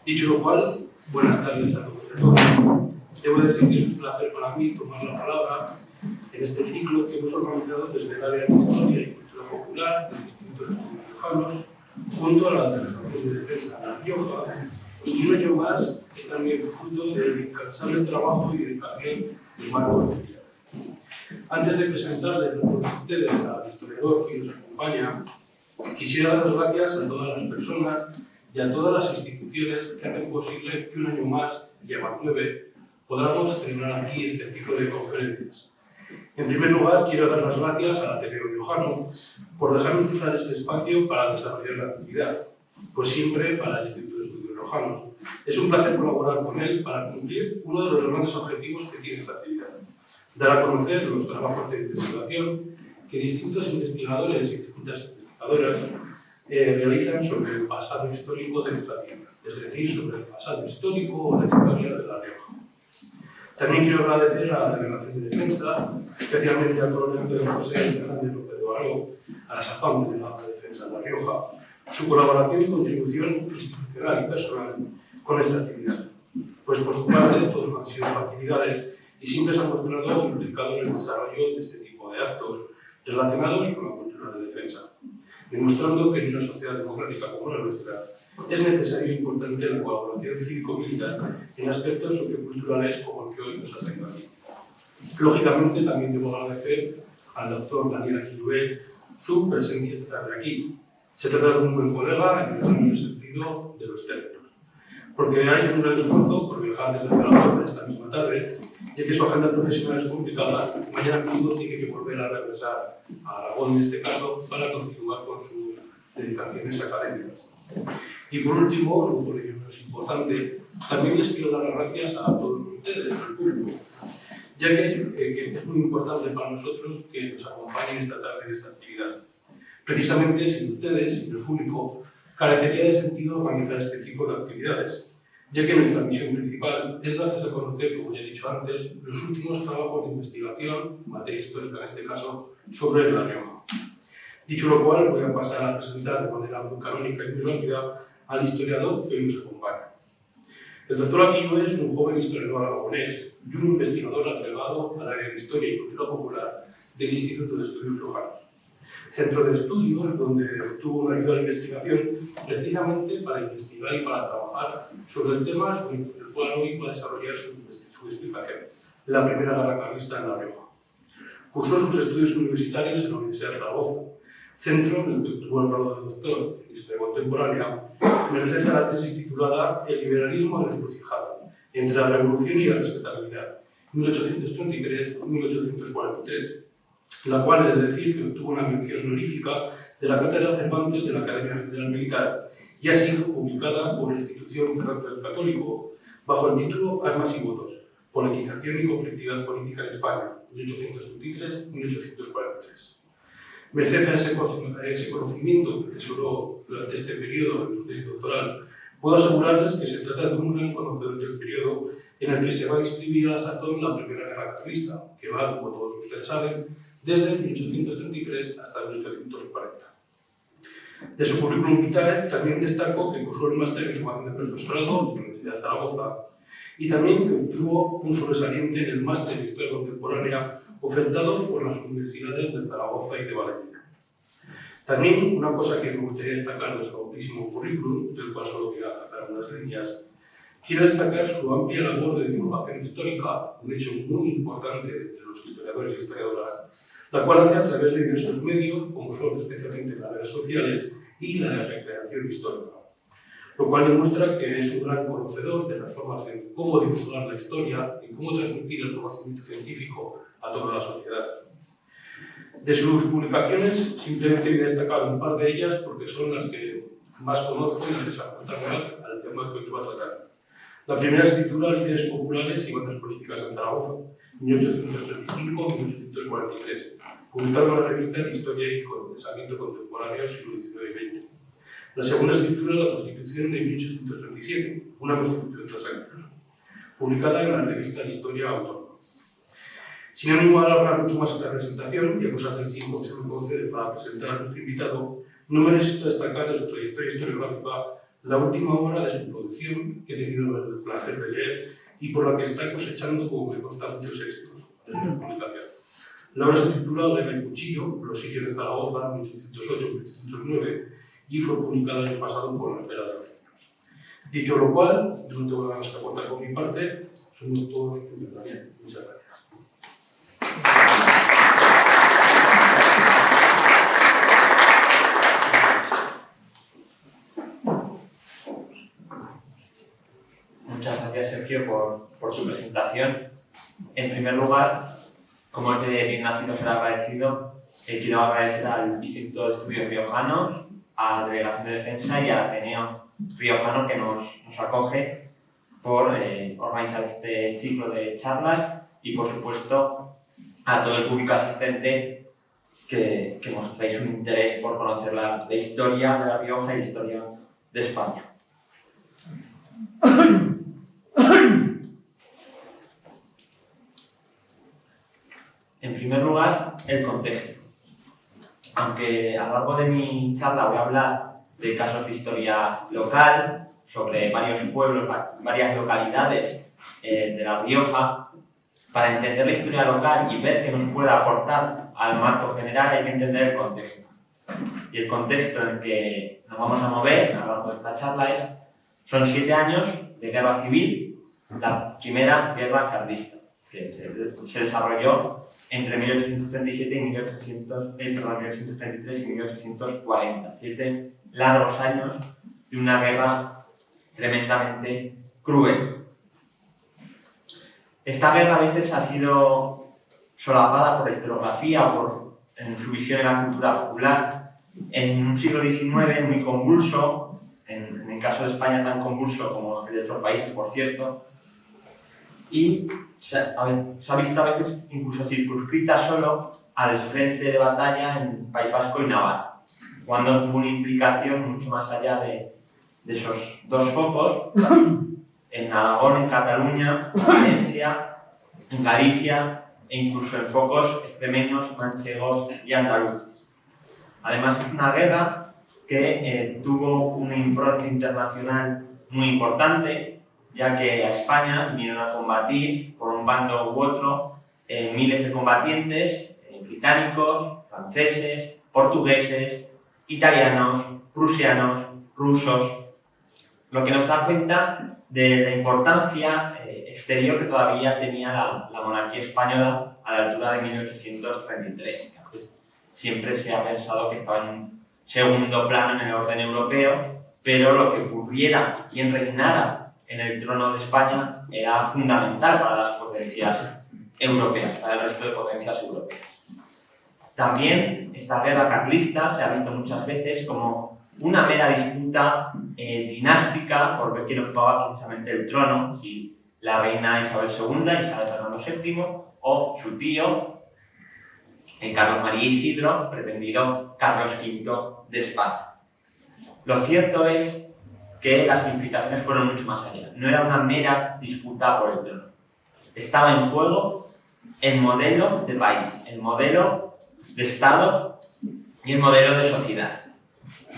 Dicho lo cual, buenas tardes a todos y a todas. Debo decir que es un placer para mí tomar la palabra en este ciclo que hemos organizado desde el área de Historia y Cultura Popular del Instituto de Estudios Riojanos, junto a la Delegación de Defensa de La Rioja, y que un año más es también fruto del incansable trabajo y dedicación de Marcos Villar. Antes de presentarles a todos ustedes al historiador que nos acompaña, quisiera dar las gracias a todas las personas y a todas las instituciones que hacen posible que un año más, y a más 9, podamos celebrar aquí este ciclo de conferencias. En primer lugar, quiero dar las gracias al Ateneo Riojano por dejarnos usar este espacio para desarrollar la actividad, pues siempre para el Instituto de Estudios Riojanos. Es un placer colaborar con él para cumplir uno de los grandes objetivos que tiene esta actividad: dar a conocer los trabajos de investigación que distintos investigadores y distintas investigadoras realizan sobre el pasado histórico de nuestra tierra, es decir, sobre el pasado histórico o la historia de La Rioja. También quiero agradecer a la Delegación de Defensa, especialmente al coronel Pedro José Fernández López de Baró, a la sazón delegado de Defensa de La Rioja, su colaboración y contribución institucional y personal con esta actividad. Pues por su parte, todos han sido facilidades y siempre se han mostrado implicados en el desarrollo de este tipo de actos relacionados con la cultura de defensa, demostrando que en una sociedad democrática como la nuestra es necesaria e importante la colaboración cívico-militar en aspectos socioculturales como el que hoy nos ha traído aquí. Lógicamente, también debo agradecer al doctor Daniel Aquilue su presencia aquí. Se trata de un buen colega en el sentido de los términos, porque ha hecho un gran esfuerzo por viajar desde Zaragoza esta misma tarde, ya que su agenda profesional es complicada. Mañana mismo tiene que volver a regresar a Aragón, en este caso, para continuar con sus dedicaciones académicas. Y por último, no por ello menos importante, también les quiero dar las gracias a todos ustedes, al público, ya que es muy importante para nosotros que nos acompañen esta tarde en esta actividad. Precisamente, sin ustedes, sin el público, carecería de sentido organizar este tipo de actividades, ya que nuestra misión principal es darles a conocer, como ya he dicho antes, los últimos trabajos de investigación, en materia histórica en este caso, sobre La Rioja. Dicho lo cual, voy a pasar a presentar de manera muy canónica y muy rápida al historiador que hoy nos acompaña. El doctor Aquilue es un joven historiador aragonés y un investigador agregado al área de Historia y Cultura Popular del Instituto de Estudios Riojanos, centro de estudios donde obtuvo una ayuda a la investigación precisamente para investigar y para trabajar sobre el tema sobre el cual hoy va a desarrollar su explicación: la Primera Guerra Carlista en La Rioja. Cursó sus estudios universitarios en la Universidad de Zaragoza, centro en el que obtuvo el grado de doctor en Historia Contemporánea, merced a la tesis titulada El liberalismo en la encrucijada, entre la revolución y la respetabilidad, 1833-1843, la cual he de decir que obtuvo una mención honorífica de la Cátedra Cervantes de la Academia General Militar y ha sido publicada por la institución Ferrante del Católico bajo el título Armas y votos, politización y conflictividad política en España, 1833-1843. Merced a ese conocimiento que atesoró durante este periodo en su tesis doctoral, puedo asegurarles que se trata de un gran conocedor del periodo en el que se va a inscribir a la sazón la Primera Guerra Carlista, que va, como todos ustedes saben, desde 1833 hasta 1840. De su currículum vitae también destaco que cursó el máster en formación de profesorado de la Universidad de Zaragoza y también que obtuvo un sobresaliente en el máster de Historia Contemporánea ofertado por las universidades de Zaragoza y de Valencia. También una cosa que me gustaría destacar de su amplísimo currículum, del cual solo voy a sacar unas líneas, quiero destacar su amplia labor de divulgación histórica, un hecho muy importante entre los historiadores y historiadoras, la cual hace a través de diversos medios, como son especialmente las redes sociales y la recreación histórica, lo cual demuestra que es un gran conocedor de las formas en cómo divulgar la historia y cómo transmitir el conocimiento científico a toda la sociedad. De sus publicaciones, simplemente voy a destacar un par de ellas porque son las que más conozco y las que se ajustan más al tema que hoy va a tratar. La primera se titula Líderes populares y bandas políticas en Zaragoza, 1835-1843, publicada en la revista de Historia y Pensamiento Contemporáneo siglo XIX y XX. La segunda se titula La Constitución de 1837, una constitución transaccional, publicada en la revista de Historia Autónoma. Sin ánimo de alargar mucho más esta presentación, y a pesar del tiempo que se me concede para presentar a nuestro invitado, no me necesito destacar de su trayectoria historiográfica la última obra de su producción que he tenido el placer de leer y por la que está cosechando, como me consta, muchos éxitos desde su publicación. La obra se titula Guerra y Cuchillo, Los sitios de Zaragoza, 1808-1809, y fue publicada el año pasado por la Esfera de los Libros. Dicho lo cual, no tengo nada más que aportar por mi parte, somos todos tuyos, Daniel. Muchas gracias. Muchas gracias, Sergio, por su presentación. En primer lugar, como es de bien nacido ser agradecido, quiero agradecer al Instituto de Estudios Riojanos, a la Delegación de Defensa y al Ateneo Riojano que nos acoge por organizar este ciclo de charlas y, por supuesto, a todo el público asistente que mostráis un interés por conocer la historia de La Rioja y la historia de España. En primer lugar, el contexto. Aunque a lo largo de mi charla voy a hablar de casos de historia local, sobre varios pueblos, varias localidades de La Rioja, para entender la historia local y ver qué nos puede aportar al marco general hay que entender el contexto. Y el contexto en el que nos vamos a mover a lo largo de esta charla son 7 años de guerra civil, la primera guerra carlista, que se desarrolló entre 1837 y 1833 y 1840. 7 largos años de una guerra tremendamente cruel. Esta guerra a veces ha sido solapada por la historiografía o en su visión en la cultura popular. En un siglo XIX muy convulso, en el caso de España tan convulso como el de otros países, por cierto, y se ha visto a veces incluso circunscrita solo al frente de batalla en País Vasco y Navarra, cuando tuvo una implicación mucho más allá de esos dos focos, en Aragón, en Cataluña, en Valencia, en Galicia e incluso en focos extremeños, manchegos y andaluces. Además es una guerra que tuvo una impronta internacional muy importante, ya que a España vinieron a combatir, por un bando u otro, miles de combatientes británicos, franceses, portugueses, italianos, prusianos, rusos, lo que nos da cuenta de la importancia exterior que todavía tenía la monarquía española a la altura de 1833. Siempre se ha pensado que estaba en un segundo plano en el orden europeo, pero lo que ocurriera y quien reinara en el trono de España era fundamental para las potencias europeas, para el resto de potencias europeas. También esta guerra carlista se ha visto muchas veces como una mera disputa dinástica por ver quién ocupaba precisamente el trono, si la reina Isabel II, hija de Fernando VII, o su tío, Carlos María Isidro, pretendido Carlos V de España. Lo cierto es que las implicaciones fueron mucho más allá. No era una mera disputa por el trono. Estaba en juego el modelo de país, el modelo de Estado y el modelo de sociedad,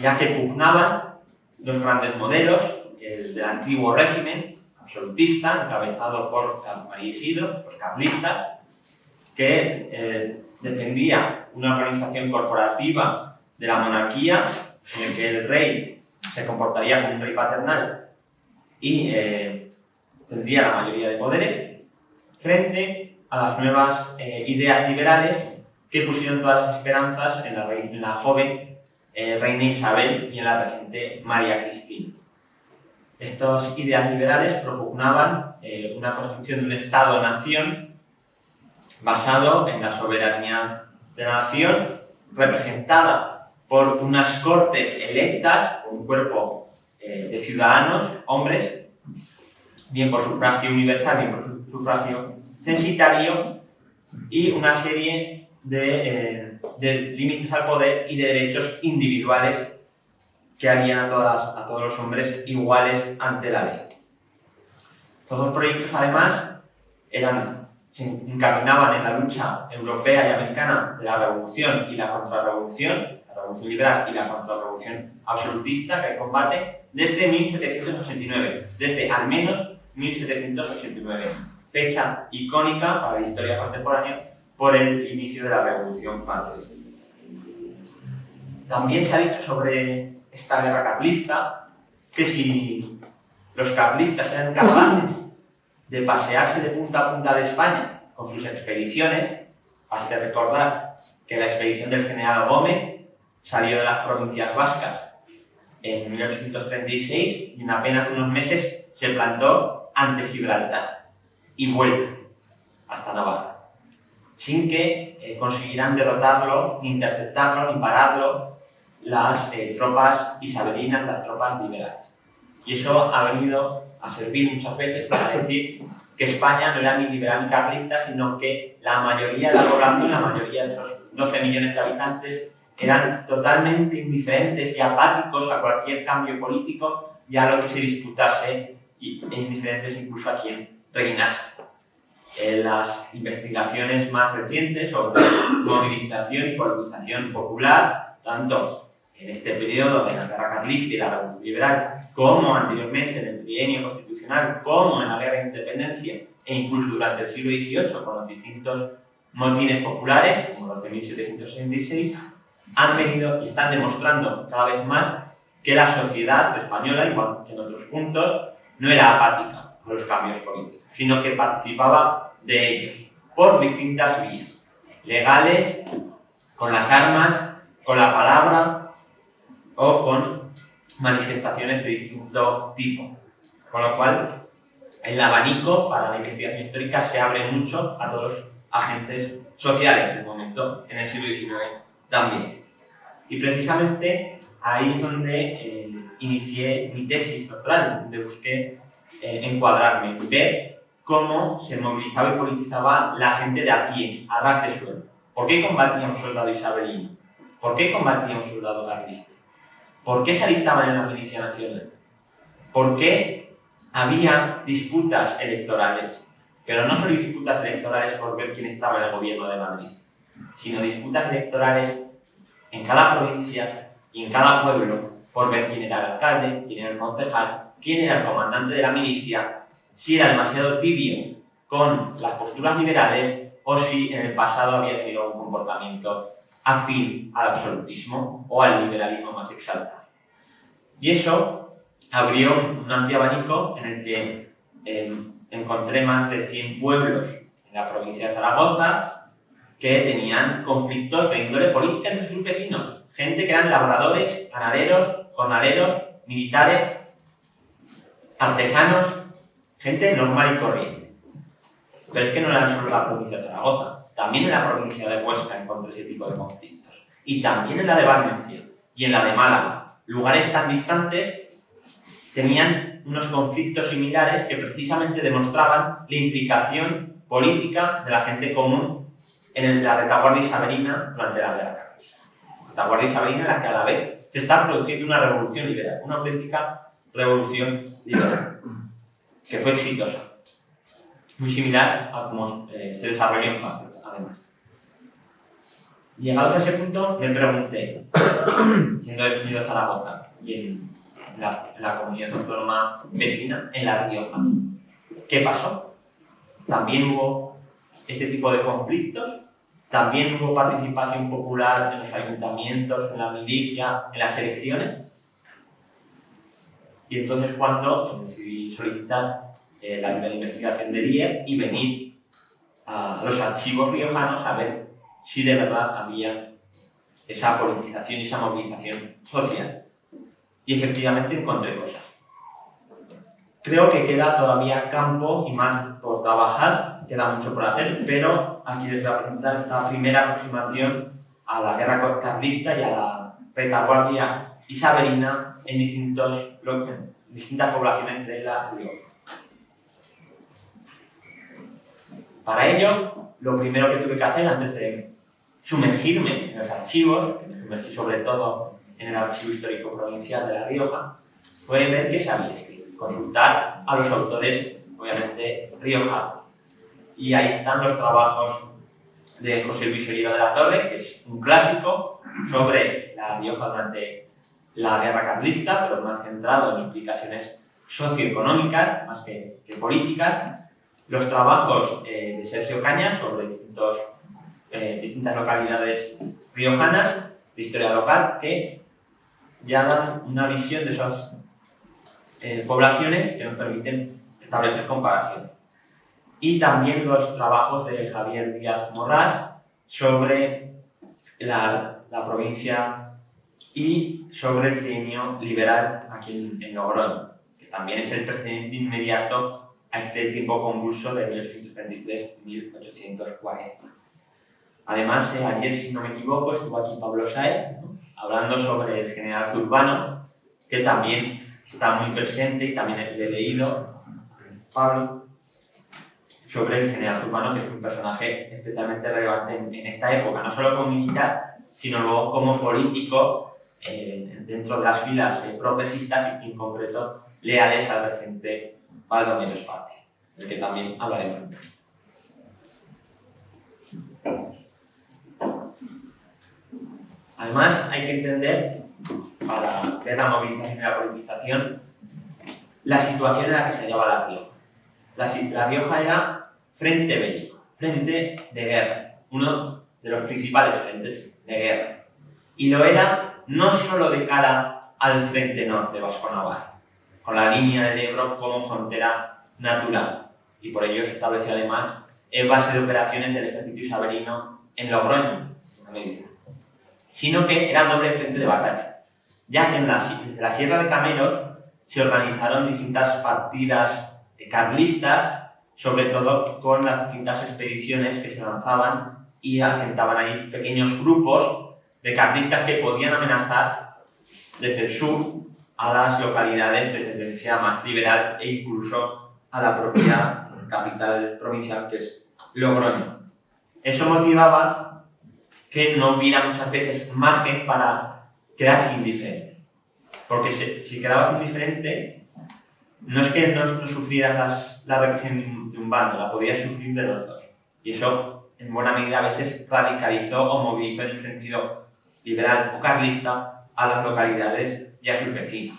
ya que pugnaban dos grandes modelos, el del antiguo régimen absolutista, encabezado por Carlos María Isidro, los carlistas, que defendía una organización corporativa de la monarquía en el que el rey se comportaría como un rey paternal y tendría la mayoría de poderes, frente a las nuevas ideas liberales que pusieron todas las esperanzas en la joven reina Isabel y en la regente María Cristina. Estas ideas liberales propugnaban una construcción de un Estado-nación basado en la soberanía de la nación, representada por unas cortes electas, por un cuerpo de ciudadanos, hombres, bien por sufragio universal, bien por sufragio censitario, y una serie de límites al poder y de derechos individuales que harían a todos los hombres iguales ante la ley. Estos dos proyectos, además, eran se encaminaban en la lucha europea y americana de la revolución y la contrarrevolución, la revolución liberal y la contrarrevolución absolutista que combate desde 1789, desde al menos 1789, fecha icónica para la historia contemporánea por el inicio de la Revolución Francesa. También se ha dicho sobre esta guerra carlista que si los carlistas eran capaces de pasearse de punta a punta de España con sus expediciones, basta recordar que la expedición del general Gómez salió de las provincias vascas en 1836 y en apenas unos meses se plantó ante Gibraltar y vuelve hasta Navarra, sin que consiguieran derrotarlo, ni interceptarlo, ni pararlo las tropas isabelinas, las tropas liberales. Y eso ha venido a servir muchas veces para decir que España no era ni liberal ni carlista, sino que la mayoría de la población, la mayoría de esos 12 millones de habitantes, eran totalmente indiferentes y apáticos a cualquier cambio político y a lo que se disputase, e indiferentes incluso a quien reinase. Las investigaciones más recientes sobre movilización y politización popular, tanto en este periodo de la guerra carlista y la revolución liberal, como anteriormente en el trienio constitucional, como en la guerra de independencia, e incluso durante el siglo XVIII con los distintos motines populares, como los de 1766, han venido y están demostrando cada vez más que la sociedad española, igual que en otros puntos, no era apática a los cambios políticos, sino que participaba de ellos por distintas vías, legales, con las armas, con la palabra o con manifestaciones de distinto tipo. Con lo cual, el abanico para la investigación histórica se abre mucho a todos los agentes sociales del momento, en el siglo XIX también. Y precisamente ahí es donde inicié mi tesis doctoral, donde busqué encuadrarme, ver cómo se movilizaba y politizaba la gente de a pie, a ras de suelo. ¿Por qué combatía un soldado isabelino? ¿Por qué combatía un soldado carlista? ¿Por qué se alistaban en la milicia nacional? ¿Por qué había disputas electorales? Pero no solo disputas electorales por ver quién estaba en el gobierno de Madrid, sino disputas electorales en cada provincia y en cada pueblo por ver quién era el alcalde, quién era el concejal, quién era el comandante de la milicia, si era demasiado tibio con las posturas liberales o si en el pasado había tenido un comportamiento afín al absolutismo o al liberalismo más exaltado. Y eso abrió un amplio abanico en el que encontré más de 100 pueblos en la provincia de Zaragoza que tenían conflictos de índole política entre sus vecinos. Gente que eran labradores, ganaderos, jornaleros, militares, artesanos, gente normal y corriente. Pero es que no era solo la provincia de Zaragoza, también en la provincia de Huesca encontré ese tipo de conflictos. Y también en la de Valencia y en la de Málaga. Lugares tan distantes tenían unos conflictos similares que precisamente demostraban la implicación política de la gente común en la retaguardia isabelina durante la guerra carlista. Retaguardia isabelina en la que a la vez se está produciendo una revolución liberal, una auténtica revolución liberal, que fue exitosa. Muy similar a cómo se desarrolló en Francia, además. Llegados a ese punto, me pregunté, siendo definido Zaragoza y en la comunidad autónoma vecina, en La Rioja, ¿qué pasó? ¿También hubo este tipo de conflictos? ¿También hubo participación popular en los ayuntamientos, en la milicia, en las elecciones? Y entonces cuando decidí solicitar la ayuda de investigación del IE y venir a los archivos riojanos a ver si de verdad había esa politización y esa movilización social. Y efectivamente encontré cosas. Creo que queda todavía campo y más por trabajar, queda mucho por hacer, pero aquí les voy a presentar esta primera aproximación a la guerra carlista y a la retaguardia isabelina en distintas poblaciones de La Rioja. Para ello, lo primero que tuve que hacer antes de sumergirme en los archivos, que me sumergí sobre todo en el Archivo Histórico Provincial de La Rioja, fue ver qué se había escrito, consultar a los autores, obviamente, riojanos. y ahí están los trabajos de José Luis Ollero de la Torre, que es un clásico sobre La Rioja durante la Guerra Carlista, pero más centrado en implicaciones socioeconómicas más que políticas. Los trabajos de Sergio Cañas sobre distintas localidades riojanas de historia local que ya dan una visión de esas poblaciones que nos permiten establecer comparaciones. Y también los trabajos de Javier Díaz Morrás sobre la provincia y sobre el trienio liberal aquí en Logroño, que también es el precedente inmediato a este tiempo convulso de 1833-1840. Además, ayer, si no me equivoco, estuvo aquí Pablo Sáez, ¿no?, hablando sobre el general Zurbano, que también está muy presente y también le he leído, Pablo, sobre el general Zurbano, que es un personaje especialmente relevante en esta época, no solo como militar, sino luego como político dentro de las filas progresistas y en concreto leales al regente Baldomero Espartero, del que también hablaremos un poquito. Además, hay que entender, para ver la movilización y la politización, la situación en la que se hallaba La Rioja. La Rioja era frente bélico, frente de guerra, uno de los principales frentes de guerra. Y lo era no solo de cara al frente norte vasco-navarro, con la línea del Ebro como frontera natural, y por ello se estableció además en base de operaciones del ejército isabelino en Logroño, en una medida, sino que era doble frente de batalla, ya que en la Sierra de Cameros se organizaron distintas partidas carlistas, sobre todo con las distintas expediciones que se lanzaban y asentaban ahí pequeños grupos de carlistas que podían amenazar desde el sur a las localidades de tendencia más liberal e incluso a la propia capital provincial, que es Logroño. Eso motivaba que no hubiera muchas veces margen para quedarse indiferente, porque si quedabas indiferente, no es que no sufrieras la represión de un bando, la podías sufrir de los dos. Y eso, en buena medida, a veces radicalizó o movilizó en un sentido liberal o carlista a las localidades y a sus vecinos.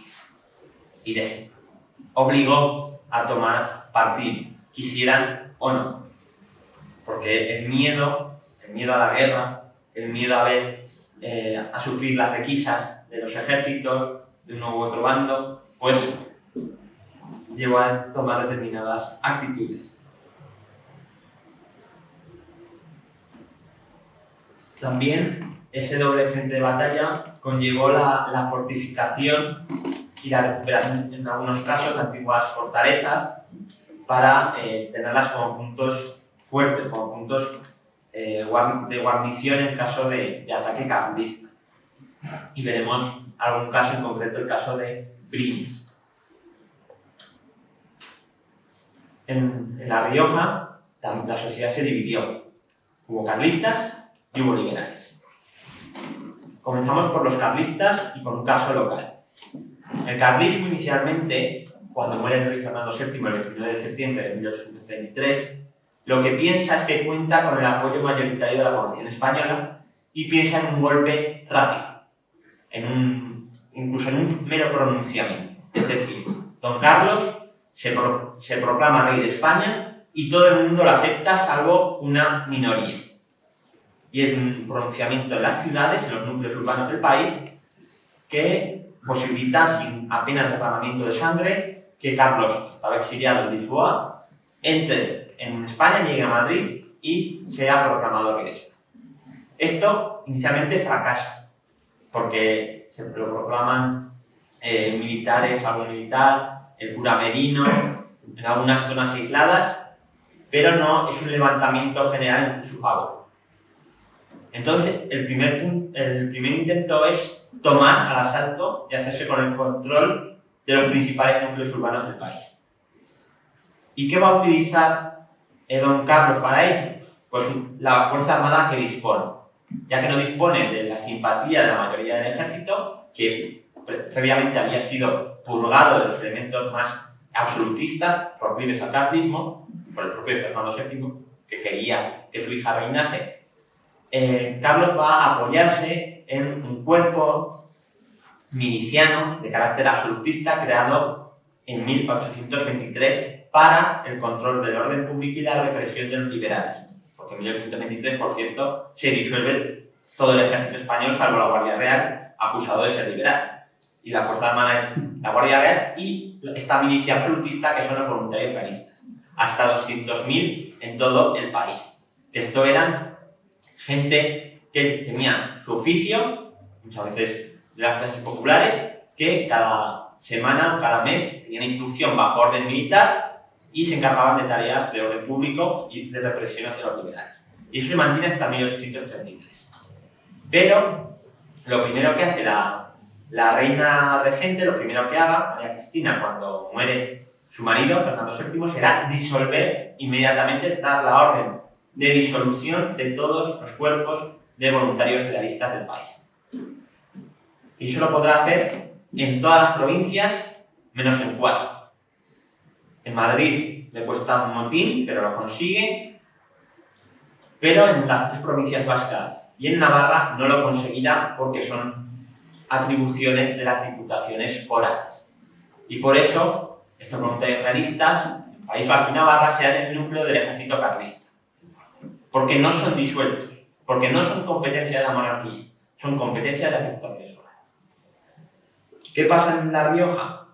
Y obligó a tomar partido, quisieran o no. Porque el miedo a la guerra, el miedo a sufrir las requisas de los ejércitos de uno u otro bando, pues llevó a tomar determinadas actitudes. También ese doble frente de batalla conllevó la fortificación y la recuperación, en algunos casos, de antiguas fortalezas para tenerlas como puntos fuertes, como puntos de guarnición en caso de ataque carlista. Y veremos algún caso en concreto, el caso de Briñas. En La Rioja la sociedad se dividió. Hubo carlistas y hubo liberales. Comenzamos por los carlistas y con un caso local. El carlismo inicialmente, cuando muere el rey Fernando VII el 29 de septiembre de 1833, lo que piensa es que cuenta con el apoyo mayoritario de la población española y piensa en un golpe rápido, incluso en un mero pronunciamiento. Es decir, don Carlos se proclama rey de España y todo el mundo lo acepta salvo una minoría. Y es un pronunciamiento en las ciudades, en los núcleos urbanos del país, que posibilita, sin apenas derramamiento de sangre, que Carlos, que estaba exiliado en Lisboa, entre en España, llegue a Madrid y sea proclamado rey de España. Esto inicialmente fracasa, porque se lo proclaman militares, algún militar, el cura Merino, en algunas zonas aisladas, pero no es un levantamiento general en su favor. Entonces, el primer intento es tomar al asalto y hacerse con el control de los principales núcleos urbanos del país. ¿Y qué va a utilizar don Carlos para ello? Pues la fuerza armada que dispone, ya que no dispone de la simpatía de la mayoría del ejército, que previamente había sido purgado de los elementos más absolutistas, proclives al carlismo, por el propio Fernando VII, que quería que su hija reinase, Carlos va a apoyarse en un cuerpo miliciano de carácter absolutista creado en 1823 para el control del orden público y la represión de los liberales. Porque en 1823, por cierto, se disuelve todo el ejército español, salvo la Guardia Real, acusado de ser liberal. Y la fuerza armada es la Guardia Real y esta milicia absolutista, que son los voluntarios realistas. Hasta 200.000 en todo el país. Esto eran gente que tenía su oficio, muchas veces de las clases populares, que cada semana o cada mes tenían instrucción bajo orden militar y se encargaban de tareas de orden público y de represión hacia los liberales. Y eso se mantiene hasta 1833. Pero lo primero que hace la reina regente, lo primero que haga, María Cristina, cuando muere su marido, Fernando VII, será disolver inmediatamente, dar la orden de disolución de todos los cuerpos de voluntarios realistas del país. Y eso lo podrá hacer en todas las provincias, menos en 4. En Madrid le cuesta un motín, pero lo consigue. Pero en las 3 provincias vascas y en Navarra no lo conseguirá porque son atribuciones de las diputaciones forales. Y por eso, estos voluntarios realistas, en País Vasco y Navarra, serán el núcleo del ejército carlista. Porque no son disueltos, porque no son competencia de la monarquía, son competencia de las diputaciones forales. ¿Qué pasa en La Rioja?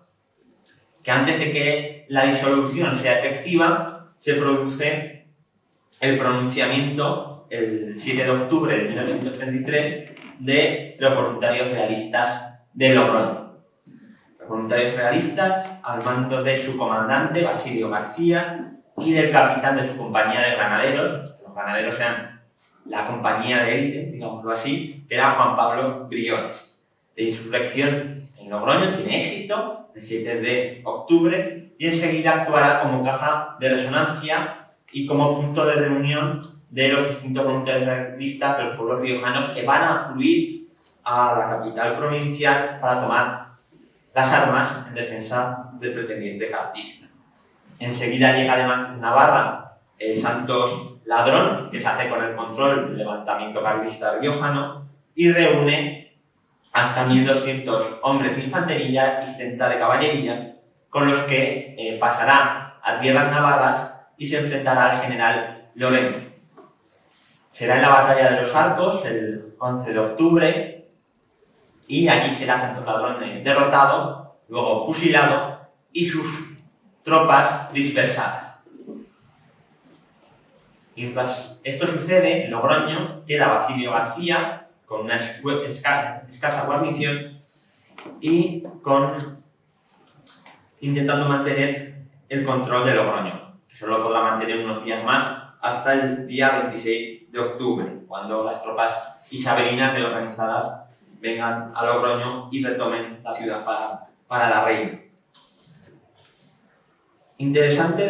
Que antes de que la disolución sea efectiva, se produce el pronunciamiento, el 7 de octubre de 1833, de los voluntarios realistas de Logroño. Los voluntarios realistas, al mando de su comandante, Basilio García, y del capitán de su compañía de granaderos. Los granaderos eran la compañía de élite, digámoslo así, que era Juan Pablo Briones. La insurrección en Logroño tiene éxito, el 7 de octubre, y enseguida actuará como caja de resonancia y como punto de reunión de los distintos voluntarios realistas de los pueblos riojanos que van a fluir a la capital provincial para tomar las armas en defensa del pretendiente carlista. Enseguida llega además de Navarra Santos Ladrón, que se hace con el control del levantamiento carlista riojano y reúne hasta 1.200 hombres de infantería y 70 de caballería, con los que pasará a tierras navarras y se enfrentará al general Lorenzo. Será en la batalla de los Arcos, el 11 de octubre, y allí será Santos Ladrón derrotado, luego fusilado y sus tropas dispersadas. Mientras esto sucede, en Logroño queda Basilio García con una escasa guarnición y intentando mantener el control de Logroño, que solo podrá mantener unos días más hasta el día 26 de octubre, cuando las tropas isabelinas reorganizadas vengan a Logroño y retomen la ciudad para la reina. Interesante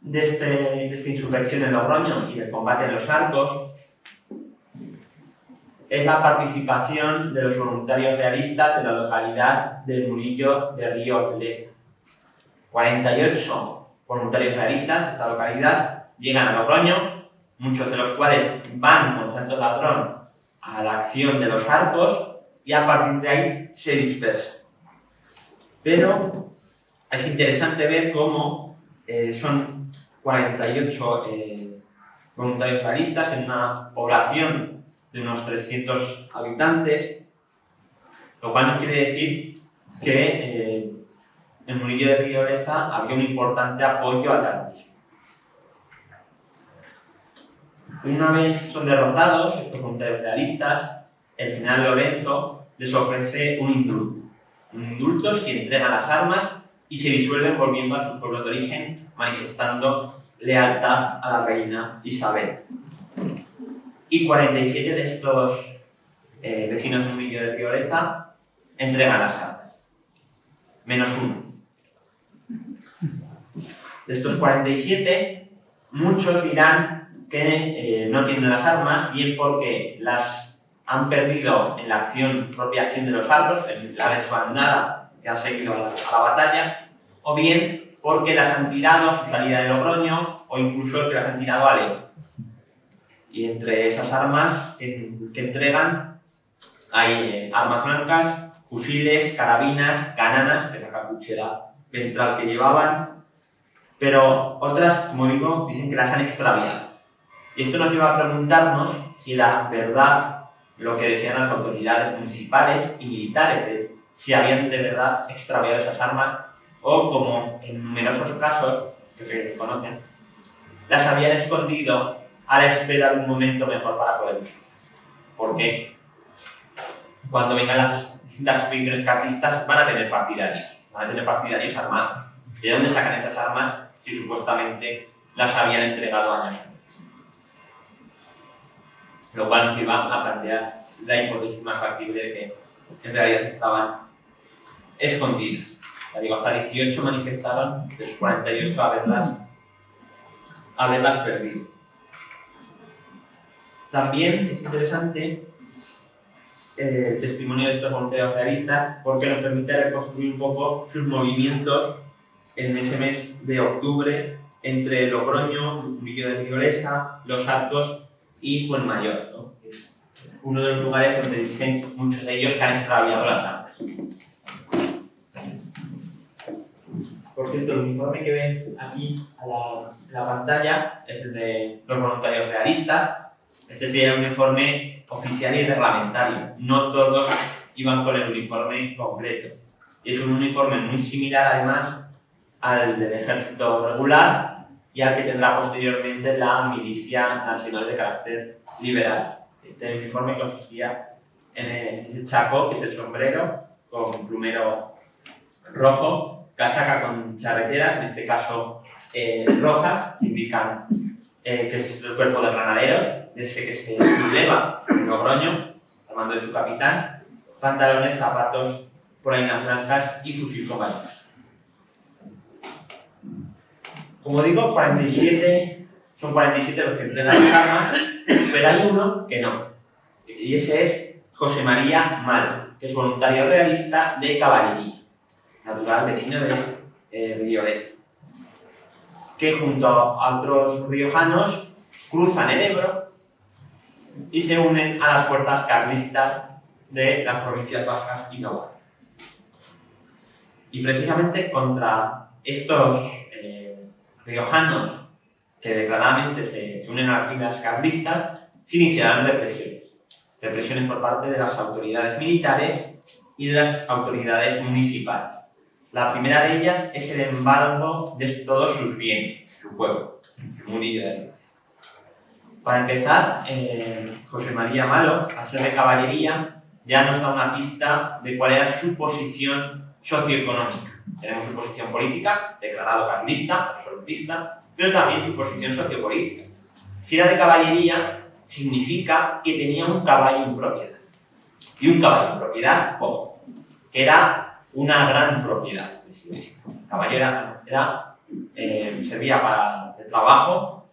de esta insurrección en Logroño y del combate en los Arcos es la participación de los voluntarios realistas de la localidad del Murillo de Río Leza. 48 voluntarios realistas de esta localidad llegan a Logroño, muchos de los cuales van con Santos Ladrón a la acción de los Arcos y a partir de ahí se dispersan. Pero es interesante ver cómo son 48 voluntarios realistas en una población de unos 300 habitantes, lo cual no quiere decir que en Murillo de Río Leza había un importante apoyo al carlismo. Una vez son derrotados estos voluntarios realistas, el general Lorenzo les ofrece un indulto si entregan las armas y se disuelven volviendo a sus pueblos de origen, manifestando lealtad a la reina Isabel. Y 47 de estos vecinos de Murillo de Río Leza entregan las armas, menos uno. De estos 47, muchos dirán que no tienen las armas, bien porque las han perdido en la propia acción de los Arcos, en la desbandada que ha seguido a la batalla, o bien porque las han tirado a su salida de Logroño o incluso que las han tirado a León. Y entre esas armas que entregan hay armas blancas, fusiles, carabinas, cananas, que es la capuchera ventral que llevaban, pero otras, como digo, dicen que las han extraviado. Y esto nos lleva a preguntarnos si era verdad lo que decían las autoridades municipales y militares, de si habían de verdad extraviado esas armas o, como en numerosos casos que se conocen, las habían escondido a la espera de un momento mejor para poder usarlas. Porque cuando vengan las distintas expediciones carlistas van a tener partidarios armados. ¿De dónde sacan esas armas si supuestamente las habían entregado años antes? Lo cual nos lleva a plantear la hipótesis más factible de que en realidad estaban escondidas. Ya digo, hasta 18 manifestaron de sus 48 haberlas perdido. También es interesante el testimonio de estos voluntarios realistas porque nos permite reconstruir un poco sus movimientos en ese mes de octubre entre Logroño, Murillo de Rioleza, Los Arcos y Fuenmayor, ¿no? Uno de los lugares donde dicen muchos de ellos que han extraviado las armas. Por cierto, el uniforme que ven aquí a la pantalla es el de los voluntarios realistas. Este sería el uniforme oficial y reglamentario. No todos iban con el uniforme completo. Y es un uniforme muy similar, además, al del ejército regular y al que tendrá posteriormente la Milicia Nacional de carácter liberal. Este uniforme consistía en ese chaco, que es el sombrero, con plumero rojo, casaca con charreteras, en este caso rojas, que indican que es el cuerpo de granaderos, de ese que se subleva en Logroño, al mando de su capitán, pantalones, zapatos, polainas blancas y fusil con bayonetas. Como digo, son 47 los que entregan las armas, pero hay uno que no. Y ese es José María Malo, que es voluntario realista de caballería, natural vecino de Rioleza, que junto a otros riojanos cruzan el Ebro y se unen a las fuerzas carlistas de las provincias vascas y Navarra. Y precisamente contra estos riojanos que declaradamente se unen a las filas carlistas, se iniciarán represiones por parte de las autoridades militares y de las autoridades municipales. La primera de ellas es el embargo de todos sus bienes, su pueblo, Murillo de Rioleza. Para empezar, José María Malo, al ser de caballería, ya nos da una pista de cuál era su posición socioeconómica. Tenemos su posición política, declarado carlista, absolutista, pero también su posición sociopolítica. Si era de caballería, significa que tenía un caballo en propiedad. Y un caballo en propiedad, ojo, que era una gran propiedad. El caballo servía para el trabajo,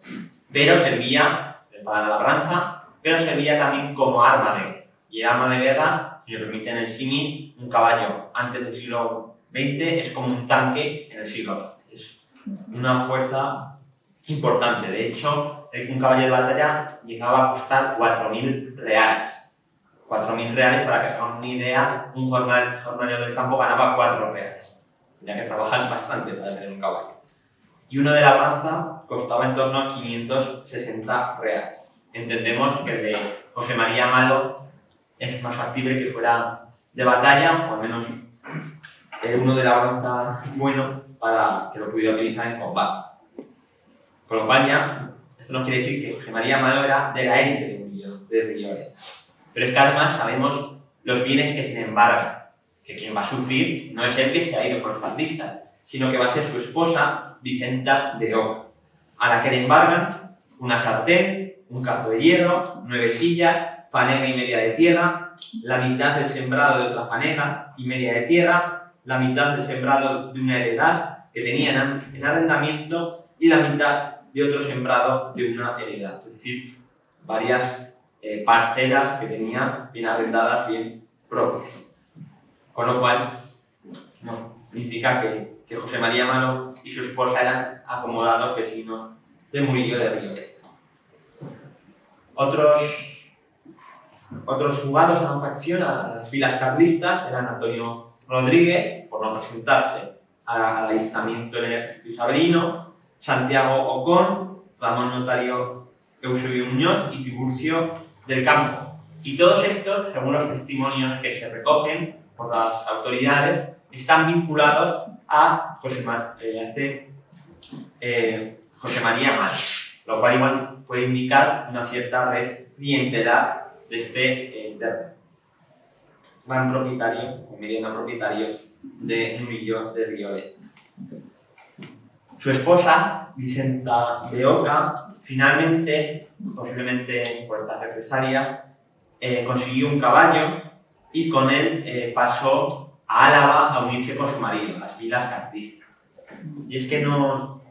pero servía para la labranza, pero servía también como arma de guerra. Y el arma de guerra, si me permiten el símil, un caballo antes del siglo XX es como un tanque en el siglo XX. Es una fuerza importante. De hecho, un caballo de batalla llegaba a costar 4.000 reales. 4.000 reales, para que se hagan una idea, un jornalero del campo ganaba 4 reales. Tenía que trabajar bastante para tener un caballo. Y uno de labranza costaba en torno a 560 reales. Entendemos que el de José María Malo es más factible que fuera de batalla, o al menos uno de labranza bueno para que lo pudiera utilizar en combate. Con lo cual ya, esto no quiere decir que José María Malo era de la élite de Rioleza. Pero es que además sabemos los bienes que se le embargan, que quien va a sufrir no es el que se ha ido con los carlistas, sino que va a ser su esposa, Vicenta de Oca, a la que le embargan una sartén, un cazo de hierro, 9 sillas, fanega y media de tierra, la mitad del sembrado de otra fanega y media de tierra, la mitad del sembrado de una heredad que tenían en arrendamiento y la mitad de otro sembrado de una heredad. Es decir, varias parcelas que tenía bien arrendadas, bien propias. Con lo cual, no, indica que que José María Malo y su esposa eran acomodados vecinos de Murillo de Rioles. Otros jugados a la facción, a las filas carlistas, eran Antonio Rodríguez, por no presentarse al alistamiento en el ejército isabelino, Santiago Ocón, Ramón Notario Eusebio Muñoz y Tiburcio del Campo. Y todos estos, según los testimonios que se recogen por las autoridades, están vinculados a José María Malo, lo cual igual puede indicar una cierta red clientelar de este gran propietario o mediano propietario de Murillo de Rioles. Su esposa, Vicenta de Oca, finalmente, posiblemente por estas represalias, consiguió un caballo y con él pasó a Álava a unirse con su marido, las filas carlistas. Y es que no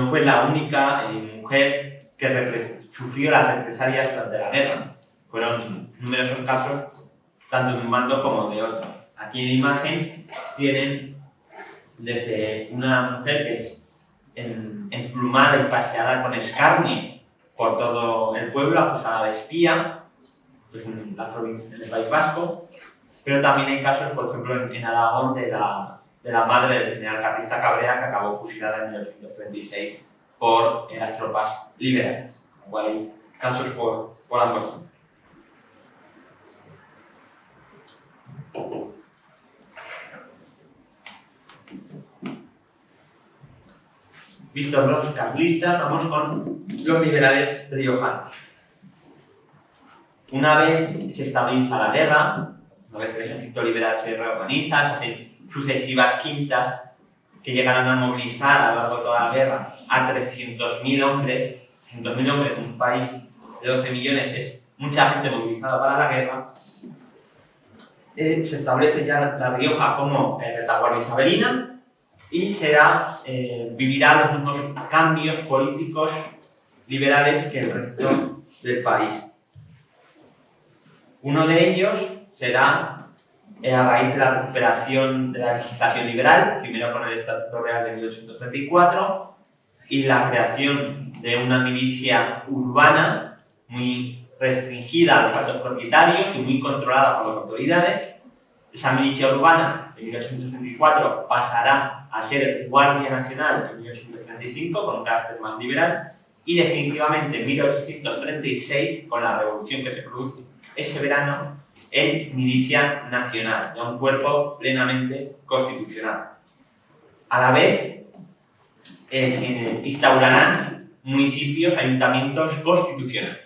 fue la única mujer que sufrió las represalias durante la guerra. Fueron numerosos casos, tanto de un bando como de otro. Aquí en la imagen tienen desde una mujer que es emplumada y paseada con escarnio por todo el pueblo, acusada de espía, pues en la provincia del País Vasco, pero también hay casos, por ejemplo, en Aragón, de la madre del general carlista Cabrera, que acabó fusilada en 1936 por las tropas liberales. Con lo cual hay casos por ambos. Vistos los carlistas, vamos con los liberales riojanos. Una vez se estabiliza la guerra, una vez que el ejército liberal se reorganiza, se hacen sucesivas quintas que llegarán a movilizar a lo largo de toda la guerra a 300.000 hombres. 300.000 hombres en un país de 12 millones es mucha gente movilizada para la guerra. Se establece ya La Rioja como retaguardia isabelina y vivirá los mismos cambios políticos liberales que el resto del país. Uno de ellos será a raíz de la recuperación de la legislación liberal, primero con el Estatuto Real de 1834 y la creación de una milicia urbana muy restringida a los altos propietarios y muy controlada por las autoridades. Esa milicia urbana de 1834 pasará a ser Guardia Nacional en 1835 con un carácter más liberal y definitivamente en 1836, con la revolución que se produce ese verano, en Milicia Nacional, ya un cuerpo plenamente constitucional. A la vez, se instaurarán municipios, ayuntamientos constitucionales,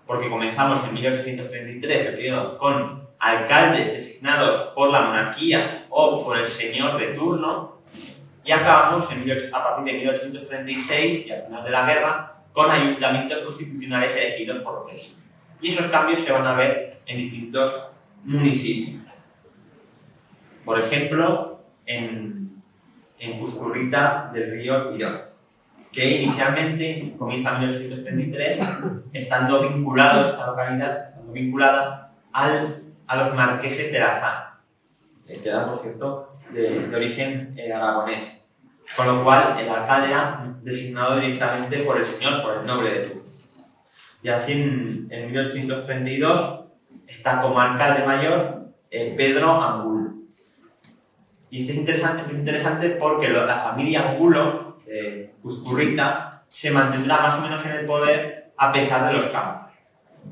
porque comenzamos en 1833, el periodo, con alcaldes designados por la monarquía o por el señor de turno, y acabamos a partir de 1836 y al final de la guerra con ayuntamientos constitucionales elegidos por los vecinos. Y esos cambios se van a ver en distintos municipios. Por ejemplo, en Cuscurrita del río Tirón, que inicialmente comienza en 1833, estando vinculados, esta localidad estando vinculada a los marqueses de Lazán, que eran, por cierto, de origen aragonés. Con lo cual, el alcalde era designado directamente por el señor, por el noble de turno. Y así en 1832 está como alcalde mayor Pedro Angulo. Y esto es interesante porque la familia Angulo de Cuscurrita se mantendrá más o menos en el poder a pesar de los cambios.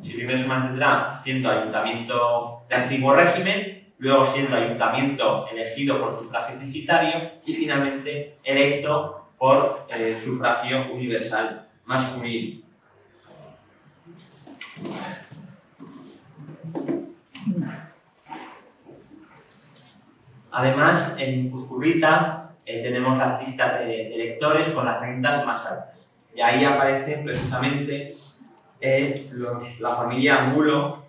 Si primero se mantendrá siendo ayuntamiento del antiguo régimen, luego siendo ayuntamiento elegido por sufragio censitario y finalmente electo por sufragio universal masculino. Además, en Cuscurrita tenemos las listas de electores con las rentas más altas. Y ahí aparece precisamente la familia Angulo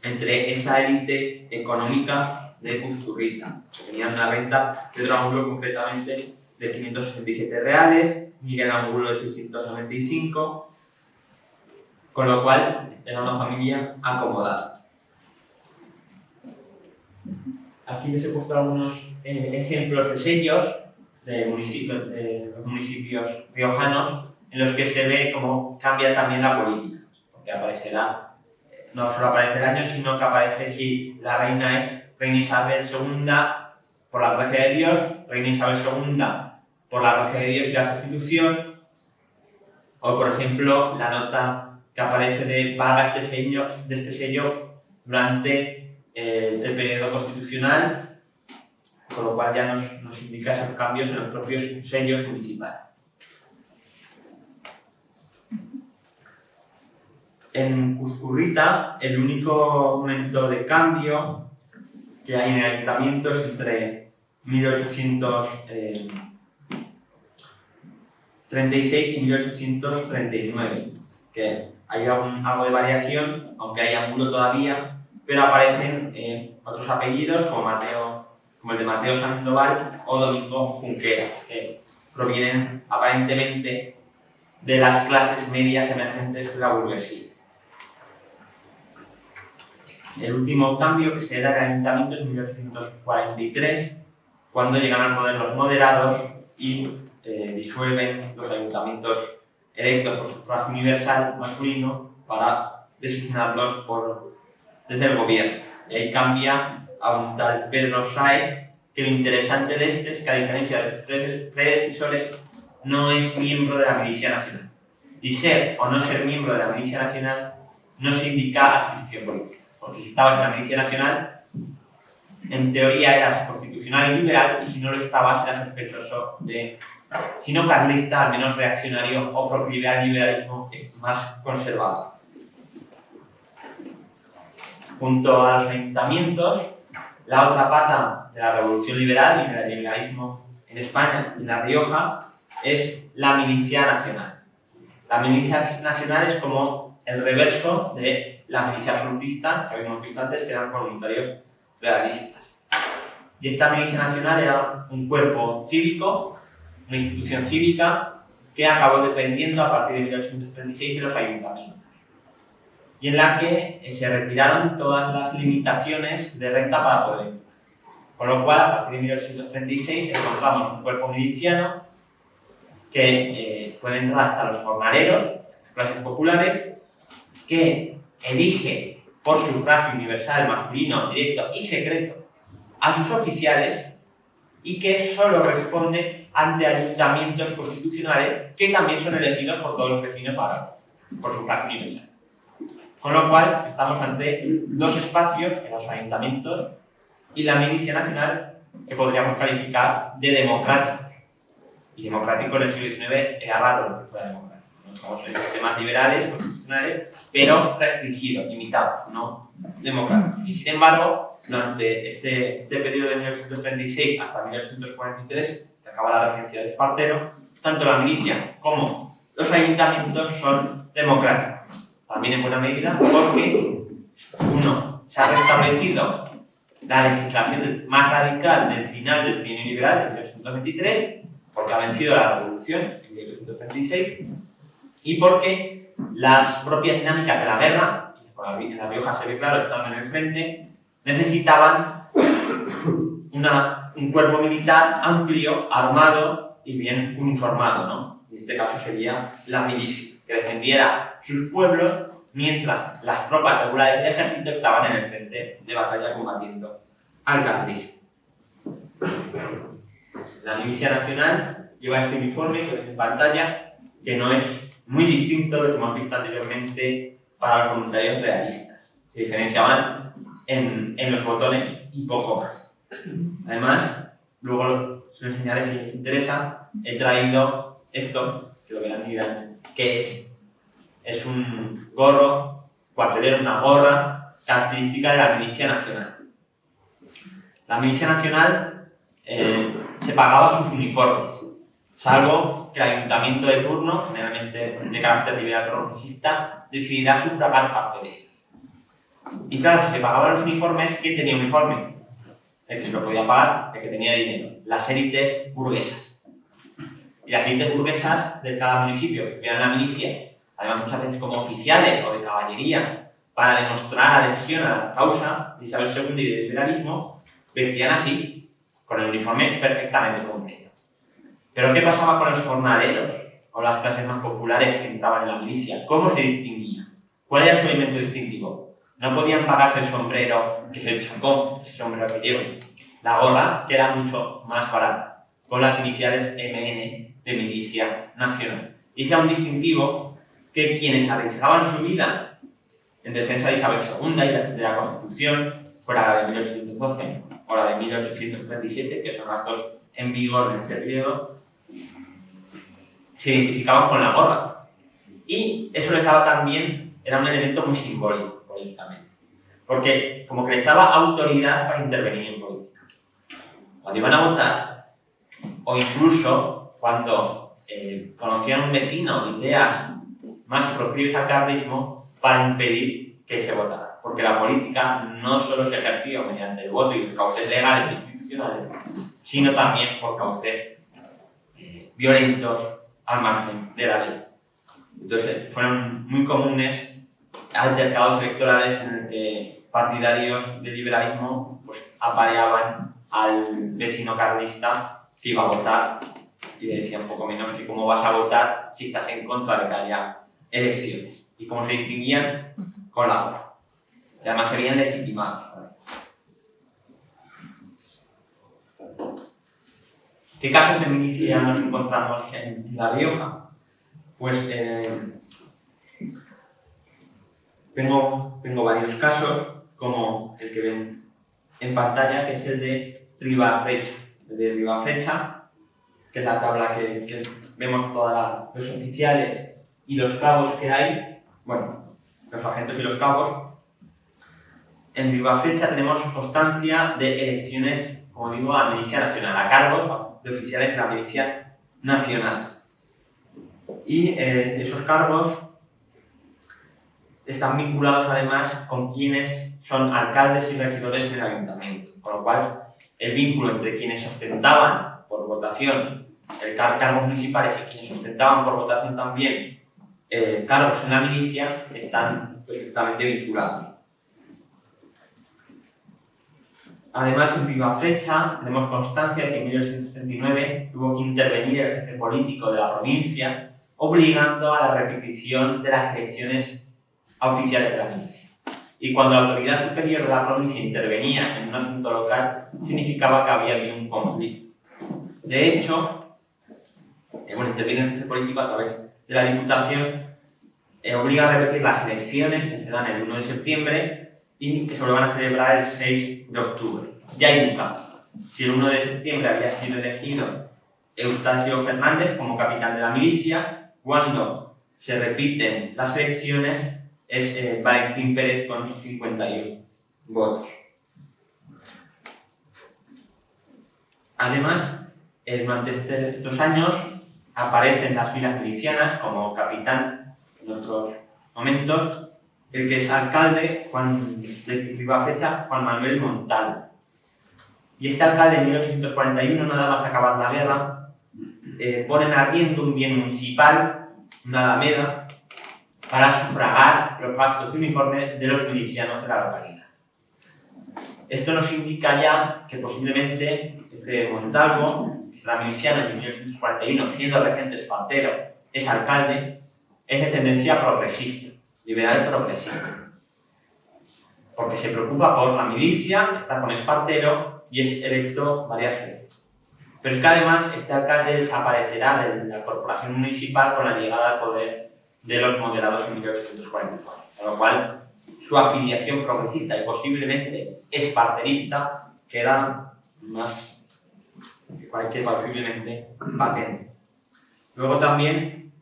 entre esa élite económica de Cuscurrita. Tenían una renta, Pedro Angulo concretamente, de 567 reales, Miguel Angulo de 695, con lo cual era una familia acomodada. Aquí les he puesto algunos ejemplos de sellos de los municipios riojanos, en los que se ve cómo cambia también la política, porque aparecerá, no solo aparece el año, sino que aparece si la reina es reina Isabel II por la gracia de Dios, reina Isabel II por la gracia de Dios y la Constitución, o por ejemplo la nota que aparece de vaga de este sello durante el periodo constitucional, con lo cual ya nos indica esos cambios en los propios sellos municipales. En Cuzcurrita, el único momento de cambio que hay en el ayuntamiento es entre 1836 y 1839, que hay algo de variación, aunque haya mulo todavía, pero aparecen otros apellidos como el de Mateo Sandoval o Domingo Junquera, que provienen aparentemente de las clases medias emergentes de la burguesía. El último cambio que se da en el ayuntamiento es en 1843, cuando llegan al poder los moderados y disuelven los ayuntamientos electos por sufragio universal masculino para designarlos desde el gobierno. Y ahí cambia a un tal Pedro Sáez, que lo interesante de este es que, a diferencia de sus predecesores, no es miembro de la Milicia Nacional. Y ser o no ser miembro de la Milicia Nacional no se indica adscripción política, porque si estabas en la Milicia Nacional, en teoría eras constitucional y liberal, y si no lo estabas, eras sospechoso de, si no carlista, al menos reaccionario o proclive al liberalismo más conservador. Junto a los ayuntamientos, la otra pata de la revolución liberal y del liberalismo en España y en La Rioja es la Milicia Nacional. La Milicia Nacional es como el reverso de la milicia absolutista que habíamos visto antes, que eran voluntarios realistas. Y esta Milicia Nacional era un cuerpo cívico, una institución cívica, que acabó dependiendo a partir de 1836 de los ayuntamientos, y en la que se retiraron todas las limitaciones de renta para poder entrar. Con lo cual, a partir de 1836 encontramos un cuerpo miliciano que puede entrar hasta los jornaleros, las clases populares, que elige por sufragio universal, masculino, directo y secreto a sus oficiales, y que solo responde ante ayuntamientos constitucionales que también son elegidos por todos los vecinos por sufragio universal. Con lo cual, estamos ante dos espacios, en los ayuntamientos y la Milicia Nacional, que podríamos calificar de democráticos. Y democrático en el siglo XIX era raro que fuera democrático. Estamos en sistemas liberales, constitucionales, pero restringidos, limitados, no democráticos. Y sin embargo, durante este periodo de 1836 hasta 1843, que acaba la regencia de Espartero, tanto la milicia como los ayuntamientos son democráticos. También en buena medida porque, uno, se ha restablecido la legislación más radical del final del trienio liberal de 1823, porque ha vencido la revolución en 1836, y porque las propias dinámicas de la guerra, y en La Rioja se ve claro estando en el frente, necesitaban un cuerpo militar amplio, armado y bien uniformado, ¿no? En este caso sería la milicia, que defendiera sus pueblos mientras las tropas regulares del ejército estaban en el frente de batalla combatiendo al carlismo. La Milicia Nacional lleva este uniforme que ven en pantalla, que no es muy distinto de lo que hemos visto anteriormente para los voluntarios realistas. Se diferenciaban en los botones y poco más. Además, luego os enseñaré si les interesa, he traído esto, que lo verán y verán, que es un gorro cuartelero, una gorra característica de la Milicia Nacional. La Milicia Nacional se pagaba sus uniformes, salvo que el ayuntamiento de turno, generalmente de carácter liberal progresista, decidirá sufragar parte de ellos. Y claro, si se pagaban los uniformes, ¿quién tenía uniforme? El que se lo podía pagar, el que tenía dinero, las élites burguesas. Y las élites burguesas de cada municipio que estuvieran en la milicia, además muchas veces como oficiales o de caballería, para demostrar adhesión a la causa de Isabel II y del liberalismo, vestían así, con el uniforme perfectamente completo. Pero ¿qué pasaba con los jornaleros o las clases más populares que entraban en la milicia? ¿Cómo se distinguían? ¿Cuál era su elemento distintivo? No podían pagarse el sombrero, que es el chacón, ese sombrero que llevan, la gorra, que era mucho más barata, con las iniciales MN de Milicia Nacional. Y ese era un distintivo que quienes arriesgaban su vida en defensa de Isabel II y de la Constitución, fuera la de 1812 o la de 1837, que son las dos en vigor en este periodo, se identificaban con la gorra. Y eso les daba también, era un elemento muy simbólico políticamente, porque como que les daba autoridad para intervenir en política. Cuando iban a votar, o incluso cuando conocían un vecino ideas más proclives al carlismo, para impedir que se votara. Porque la política no solo se ejercía mediante el voto y los cauces legales e institucionales, sino también por cauces violentos al margen de la ley. Entonces, fueron muy comunes altercados electorales en el que partidarios del liberalismo pues, apareaban al vecino carlista que iba a votar y le decían poco menos que cómo vas a votar si estás en contra de que haya elecciones. Y cómo se distinguían con la gorra. Y además se veían legitimados. ¿Qué casos de milicia nos encontramos en La Rioja? Pues tengo varios casos, como el que ven en pantalla, que es el de Ribafrecha. El de Ribafrecha, que es la tabla que vemos todos los oficiales y los cabos que hay, bueno, los sargentos y los cabos. En Ribafrecha tenemos constancia de elecciones, como digo, a la Milicia Nacional, a cargos de oficiales de la Milicia Nacional. Y esos cargos están vinculados además con quienes son alcaldes y regidores en el ayuntamiento, con lo cual el vínculo entre quienes ostentaban por votación cargos municipales y quienes ostentaban por votación también cargos en la milicia están perfectamente vinculados. Además, en Ribafrecha tenemos constancia de que en 1839 tuvo que intervenir el jefe político de la provincia, obligando a la repetición de las elecciones a oficiales de la milicia. Y cuando la autoridad superior de la provincia intervenía en un asunto local, significaba que había habido un conflicto. De hecho, interviene el jefe político a través de la Diputación, obliga a repetir las elecciones que se dan el 1 de septiembre y que se vuelvan a celebrar el 6 de octubre. Ya hay un cambio. Si el 1 de septiembre había sido elegido Eustacio Fernández como capitán de la milicia, cuando se repiten las elecciones es Valentín Pérez con 51 votos. Además, durante estos años aparecen las filas milicianas como capitán en otros momentos el que es alcalde de Ribafrecha, Juan Manuel Montalvo. Y este alcalde en 1841, nada más acabar la guerra, pone en arriendo un bien municipal, una alameda, para sufragar los gastos de uniforme de los milicianos de la localidad. Esto nos indica ya que posiblemente este Montalvo, que es la miliciana en 1841, siendo regente Espartero, es alcalde, es de tendencia progresista, liberal progresista. Porque se preocupa por la milicia, está con Espartero y es electo varias veces. Pero es que además este alcalde desaparecerá de la corporación municipal con la llegada al poder de los moderados en 1844. Con lo cual, su afiliación progresista y posiblemente esparterista queda más que posiblemente patente. Luego también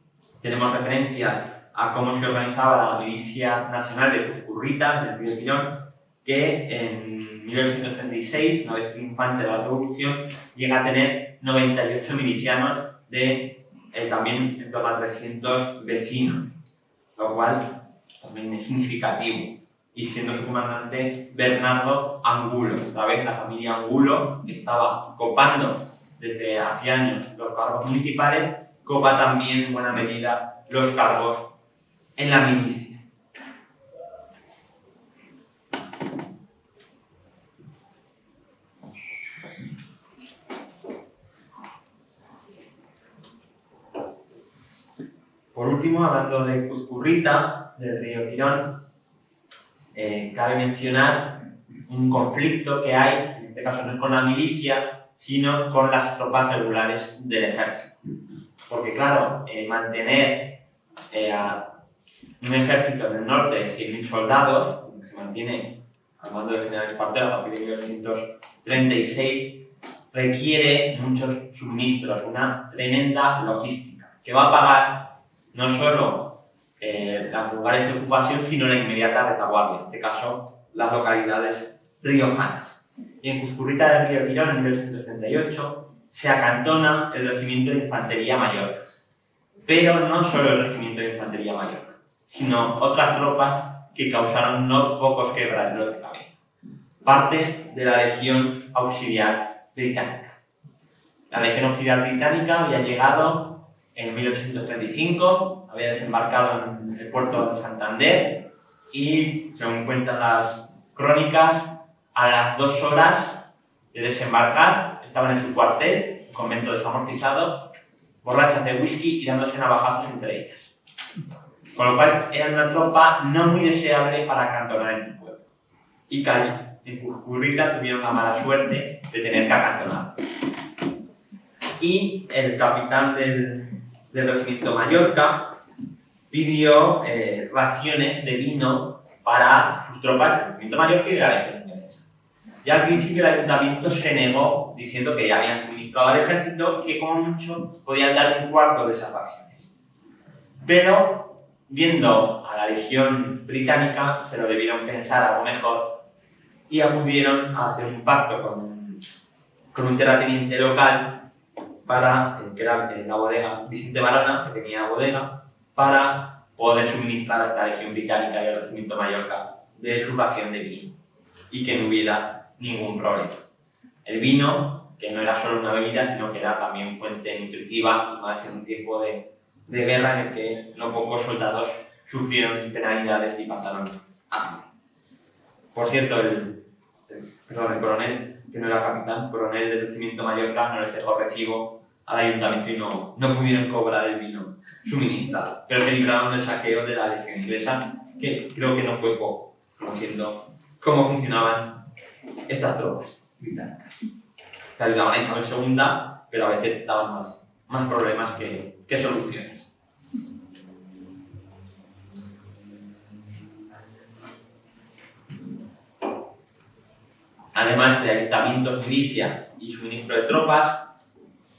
tenemos referencias a cómo se organizaba la Milicia Nacional de Cuscurrita, del Río Tirón, que en 1836, una vez triunfante la Revolución, llega a tener 98 milicianos de también en torno a 300 vecinos, lo cual también es significativo. Y siendo su comandante Bernardo Angulo, otra vez la familia Angulo, que estaba copando desde hace años los cargos municipales, copa también en buena medida los cargos en la milicia. Por último, hablando de Cuzcurrita, del río Tirón, cabe mencionar un conflicto que hay, en este caso no es con la milicia, sino con las tropas regulares del ejército. Porque claro, mantener un ejército en el norte de 100.000 soldados, que se mantiene al mando del general Espartero a partir de 1836, requiere muchos suministros, una tremenda logística, que va a pagar no solo los lugares de ocupación, sino la inmediata retaguardia, en este caso las localidades riojanas. Y en Cuzcurrita del río Tirón, en 1838, se acantona el Regimiento de Infantería Mallorca. Pero no solo el Regimiento de Infantería Mallorca, sino otras tropas que causaron no pocos quebraderos de cabeza. Parte de la Legión Auxiliar Británica. La Legión Auxiliar Británica había llegado en 1835, había desembarcado en el puerto de Santander y, según cuentan las crónicas, a las 2 horas de desembarcar estaban en su cuartel, un convento desamortizado, borrachas de whisky y dándose navajazos entre ellas. Con lo cual era una tropa no muy deseable para acantonar en el pueblo. Y en Cuzcurrita tuvieron la mala suerte de tener que acantonar. Y el capitán del Regimiento Mallorca pidió raciones de vino para sus tropas del Regimiento Mallorca y de la Legión Inglesa. Y al principio el ayuntamiento se negó diciendo que ya habían suministrado al ejército y que como mucho podían dar un cuarto de esas raciones. Pero, viendo a la Legión Británica, se lo debieron pensar algo mejor y acudieron a hacer un pacto con un terrateniente local para, que era la bodega Vicente Barona, que tenía bodega, para poder suministrar a esta Legión Británica y al Regimiento Mallorca de su ración de vino y que no hubiera ningún problema. El vino, que no era solo una bebida, sino que era también fuente nutritiva, y más en un tiempo de guerra en el que no pocos soldados sufrieron penalidades y pasaron hambre. Por cierto, el coronel, que no era capitán, coronel del Regimiento Mallorca, no les dejó recibo al ayuntamiento y no pudieron cobrar el vino suministrado, pero se libraron del saqueo de la Legión Inglesa, que creo que no fue poco, conociendo cómo funcionaban estas tropas británicas. Que ayudaban a Isabel II, pero a veces daban más problemas que soluciones. Además de ayuntamientos, milicia y suministro de tropas,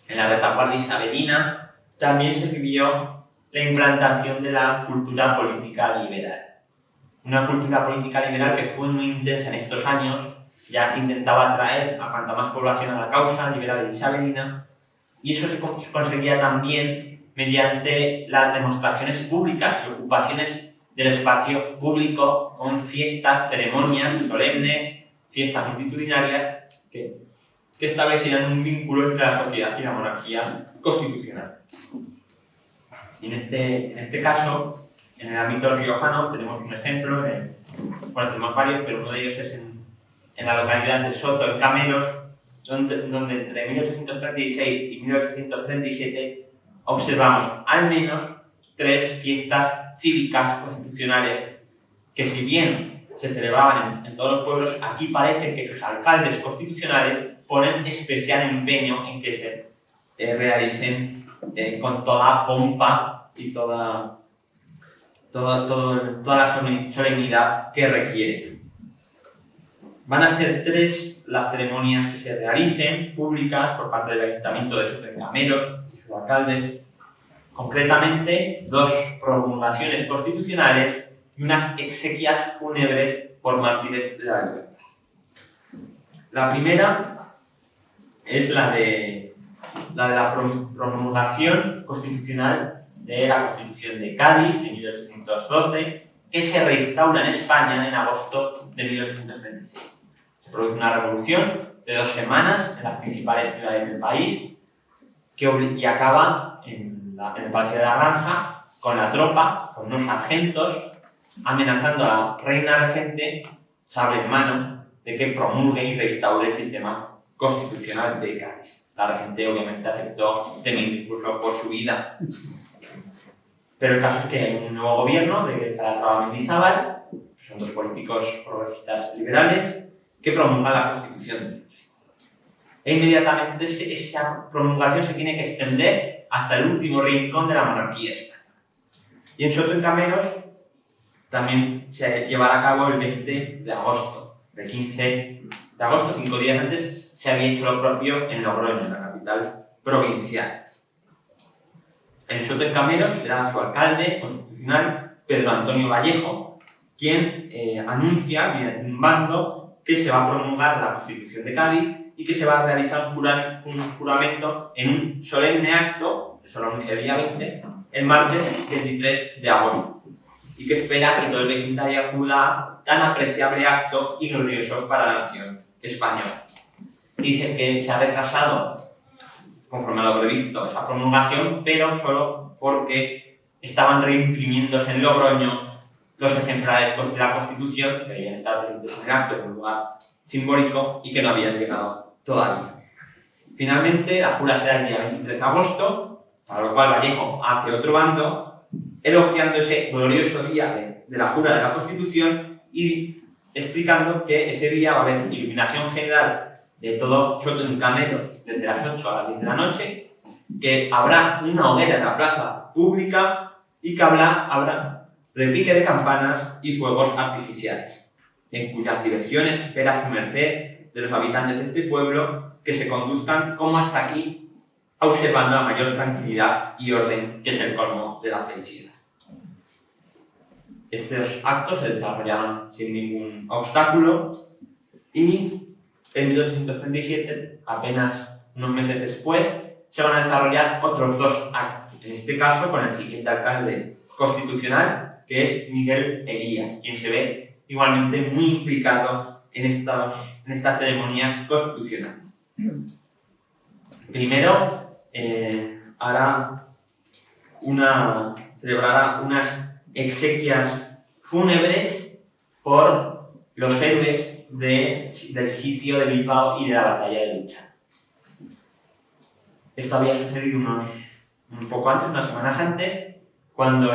en la retaguardia isabelina también se vivió la implantación de la cultura política liberal. Una cultura política liberal que fue muy intensa en estos años, ya que intentaba atraer a cuanta más población a la causa liberal isabelina, y eso se conseguía también mediante las demostraciones públicas y ocupaciones del espacio público con fiestas, ceremonias solemnes, fiestas multitudinarias que establecieran un vínculo entre la sociedad y la monarquía constitucional. Y en este caso, en el ámbito riojano, tenemos un ejemplo, tenemos varios, pero uno de ellos es en la localidad de Soto, en Cameros, donde entre 1836 y 1837 observamos al menos 3 fiestas cívicas constitucionales que, si bien se celebraban en todos los pueblos, aquí parece que sus alcaldes constitucionales ponen especial empeño en que se realicen con toda pompa y toda la solemnidad que requieren. Van a ser 3 las ceremonias que se realicen públicas por parte del Ayuntamiento de Soto en Cameros y sus alcaldes, concretamente 2 promulgaciones constitucionales y unas exequias fúnebres por mártires de la libertad. La primera es la de la promulgación constitucional de la Constitución de Cádiz de 1812, que se reinstaura en España en agosto de 1836. Se produce una revolución de 2 semanas en las principales ciudades del país y acaba en el Palacio de la Granja con la tropa, con unos sargentos, amenazando a la reina regente, sable en mano, de que promulgue y restaure el sistema constitucional de Cádiz. La regente obviamente aceptó, temiendo incluso por su vida. Pero el caso es que hay un nuevo gobierno de Calatrava Mendizábal, que son dos políticos progresistas liberales, que promulgan la Constitución de 1810. E inmediatamente esa promulgación se tiene que extender hasta el último rincón de la monarquía española. Y en Soto en Cameros también se llevará a cabo el 20 de agosto. El 15 de agosto, 5 días antes, se había hecho lo propio en Logroño, la capital provincial. En Soto en Cameros será su alcalde constitucional, Pedro Antonio Vallejo, quien anuncia, mediante un bando, que se va a promulgar la Constitución de Cádiz y que se va a realizar un juramento en un solemne acto, eso lo anuncia el día 20, el martes 23 de agosto, y que espera que todo el vecindario acuda a tan apreciable acto y glorioso para la nación española. Dice que se ha retrasado, conforme a lo previsto, esa promulgación, pero solo porque estaban reimprimiéndose en Logroño los ejemplares de la Constitución, que debían estar presentes en el acto en un lugar simbólico y que no habían llegado todavía. Finalmente, la jura será el día 23 de agosto, para lo cual Vallejo hace otro bando, elogiando ese glorioso día de la jura de la Constitución y explicando que ese día va a haber iluminación general de todo Soto en Cameros desde las 8 a las 10 de la noche, que habrá una hoguera en la plaza pública y que habrá repique de campanas y fuegos artificiales, en cuyas diversiones espera su merced de los habitantes de este pueblo que se conduzcan como hasta aquí, observando la mayor tranquilidad y orden, que es el colmo de la felicidad. Estos actos se desarrollaron sin ningún obstáculo y en 1837, apenas unos meses después, se van a desarrollar otros dos actos, en este caso con el siguiente alcalde constitucional, que es Miguel Elías, quien se ve igualmente muy implicado en estas ceremonias constitucionales. Primero, celebrará unas exequias fúnebres por los héroes del sitio de Bilbao y de la batalla de Luchana. Esto había sucedido un poco antes, unas semanas antes, cuando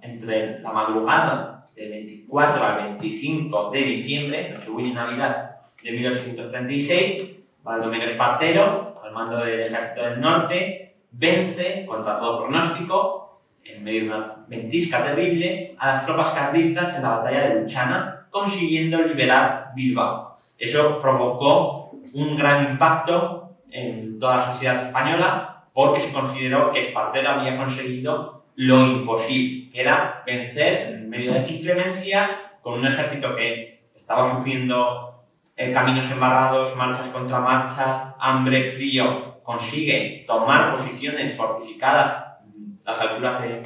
entre la madrugada del 24 al 25 de diciembre, Nochebuena y Navidad de 1836, Baldomero Espartero, al mando del Ejército del Norte, vence, contra todo pronóstico, en medio de una ventisca terrible, a las tropas carlistas en la batalla de Luchana, consiguiendo liberar Bilbao. Eso provocó un gran impacto en toda la sociedad española, porque se consideró que Espartero había conseguido lo imposible, que era vencer en medio de inclemencias con un ejército que estaba sufriendo caminos embarrados, marchas contra marchas, hambre, frío. Consigue tomar posiciones fortificadas a las alturas de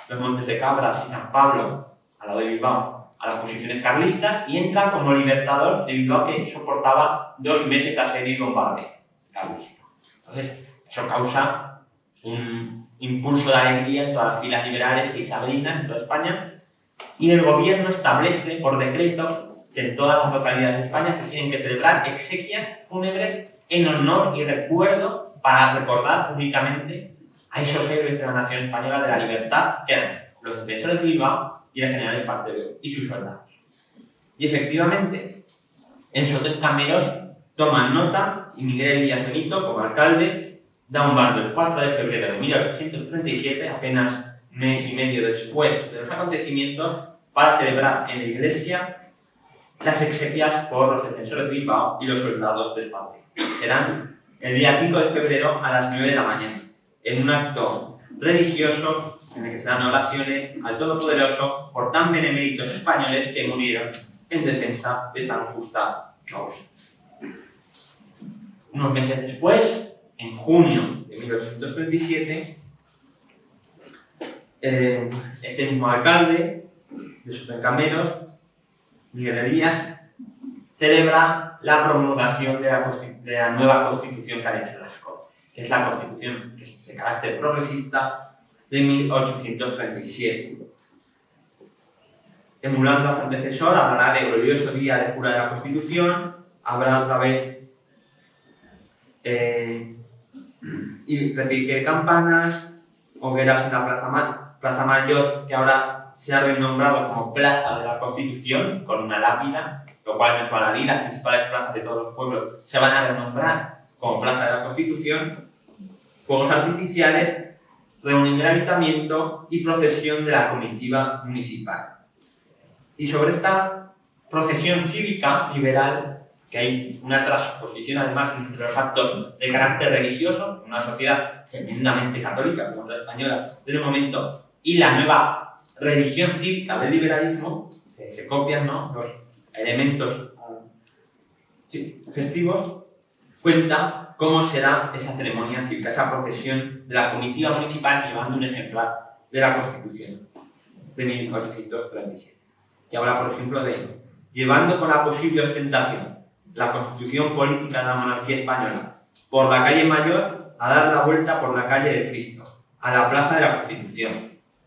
los Montes de Cabras y San Pablo, al lado de Bilbao, a las posiciones carlistas, y entra como libertador de Bilbao, que soportaba 2 meses de asedio y bombardeo carlista. Entonces, eso causa un impulso de alegría en todas las filas liberales e isabelinas en toda España, y el gobierno establece por decreto que en todas las localidades de España se tienen que celebrar exequias fúnebres en honor y recuerdo, para recordar públicamente a esos héroes de la nación española de la libertad, que eran los defensores de Bilbao y el general Espartero y sus soldados. Y efectivamente, en Soto en Cameros toman nota y Miguel Elías Benito, como alcalde, da un bando el 4 de febrero de 1837, apenas mes y medio después de los acontecimientos, para celebrar en la iglesia las exequias por los defensores de Bilbao y los soldados de Espartero. Serán el día 5 de febrero a las 9 de la mañana, en un acto religioso en el que se dan oraciones al Todopoderoso por tan beneméritos españoles que murieron en defensa de tan justa causa. Unos meses después, en junio de 1837, este mismo alcalde de Soto en Cameros, Miguel Elías, celebra la promulgación de la nueva Constitución que han hecho las Cortes, que es la Constitución de carácter progresista de 1837. Emulando a su antecesor, hablará de glorioso día de jura de la Constitución, habrá otra vez y repique de campanas, hogueras en la Plaza Plaza Mayor, que ahora se ha renombrado como Plaza de la Constitución, con una lápida, lo cual no es baladí. Las principales plazas de todos los pueblos se van a renombrar como Plaza de la Constitución. Fuegos artificiales, reunión del ayuntamiento y procesión de la comitiva municipal. Y sobre esta procesión cívica liberal, que hay una transposición además entre los actos de carácter religioso, una sociedad tremendamente católica como la española desde el momento, y la nueva religión cívica del liberalismo, que se copian, ¿no?, los elementos festivos, cuenta cómo será esa ceremonia cívica, esa procesión de la comitiva municipal llevando un ejemplar de la Constitución de 1837. Que habla, por ejemplo, de llevando con la posible ostentación la Constitución política de la monarquía española por la calle Mayor a dar la vuelta por la calle de Cristo, a la Plaza de la Constitución,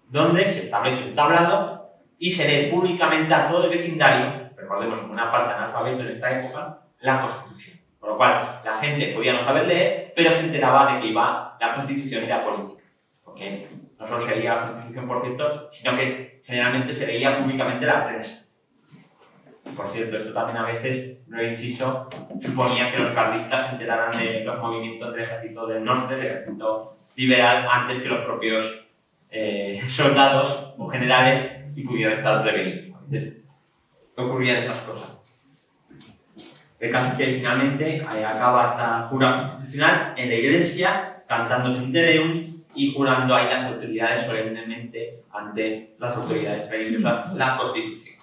donde se establece un tablado y se lee públicamente a todo el vecindario, recordemos como una parte analfabeto en esta época, la Constitución. Por lo cual, la gente podía no saber leer, pero se enteraba de que iba la Constitución y la política. Porque no solo se leía la Constitución, por cierto, sino que generalmente se leía públicamente la prensa. Por cierto, esto también a veces, lo he inciso, suponía que los carlistas se enteraran de los movimientos del ejército del norte, del ejército liberal, antes que los propios soldados o generales, y pudieran estar prevenidos. Entonces, ocurrían estas cosas. El caso es que finalmente acaba esta jura constitucional en la iglesia, cantándose un Te Deum y jurando ahí las autoridades solemnemente ante las autoridades religiosas la Constitución.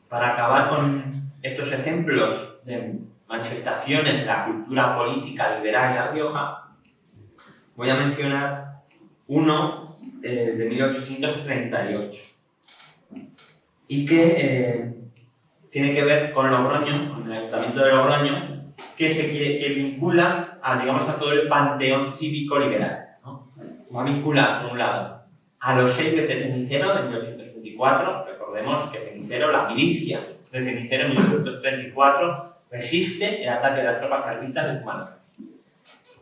Para acabar con estos ejemplos de manifestaciones de la cultura política liberal en La Rioja, voy a mencionar uno de 1838 y que tiene que ver con Logroño, con el Ayuntamiento de Logroño, que vincula a todo el panteón cívico liberal, ¿no? Va a vincular, por un lado, a los héroes de Cenicero de 1834. Recordemos que Cenicero, la milicia de Cenicero en 1834, resiste el ataque de las tropas carlistas de Zumalacárregui.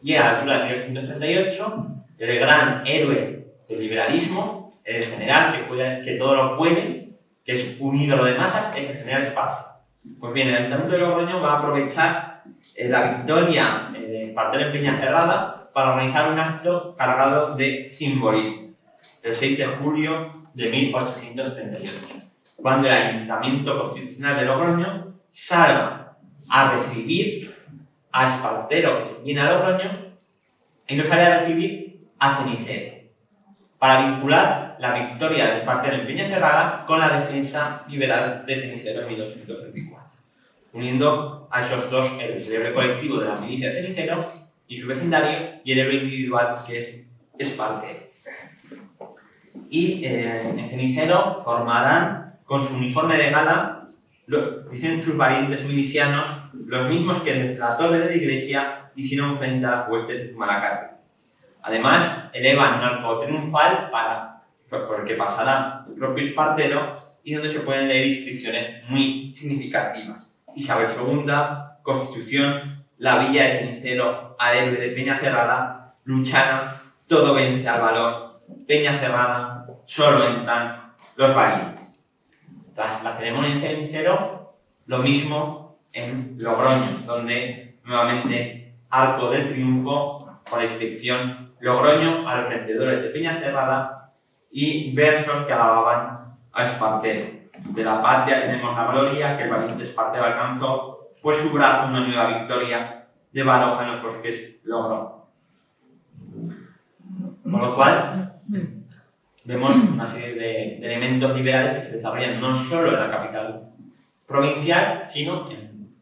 Y a la altura de 1838, el gran héroe del liberalismo, el general que todo lo puede, que es un ídolo de masas, es el general Esparza. Pues bien, el Ayuntamiento de Logroño va a aprovechar la victoria de Espartero en Peñacerrada para organizar un acto cargado de simbolismo, el 6 de julio de 1838, cuando el Ayuntamiento Constitucional de Logroño salga a recibir a Espartero, que viene a Logroño, y no sale a recibir a Cenicero, para vincular la victoria de Espartero en Peñacerrada con la defensa liberal de Cenicero en 1834, uniendo a esos dos héroes, el héroe colectivo de la milicia de Cenicero y su vecindario, y el héroe individual que es Espartero. Y en Cenicero formarán con su uniforme de gala, dicen sus valientes milicianos, los mismos que desde la torre de la iglesia hicieron frente a las huestes de Zumalacárregui. Además, elevan un arco triunfal por el que pasará el propio Espartero y donde se pueden leer inscripciones muy significativas. Isabel II, Constitución, la villa de Cenicero, al héroe de Peñacerrada, Luchana, todo vence al valor, Peñacerrada, solo entran los valientes. Tras la ceremonia en Cenicero, lo mismo en Logroño, donde nuevamente arco de triunfo con la inscripción Logroño a los vencedores de Peñacerrada y versos que alababan a Espartero. De la patria tenemos la gloria que el valiente Espartero alcanzó, pues su brazo una nueva victoria de Baroja en los bosques logró. Con lo cual, vemos una serie de elementos liberales que se desarrollan no solo en la capital provincial, sino en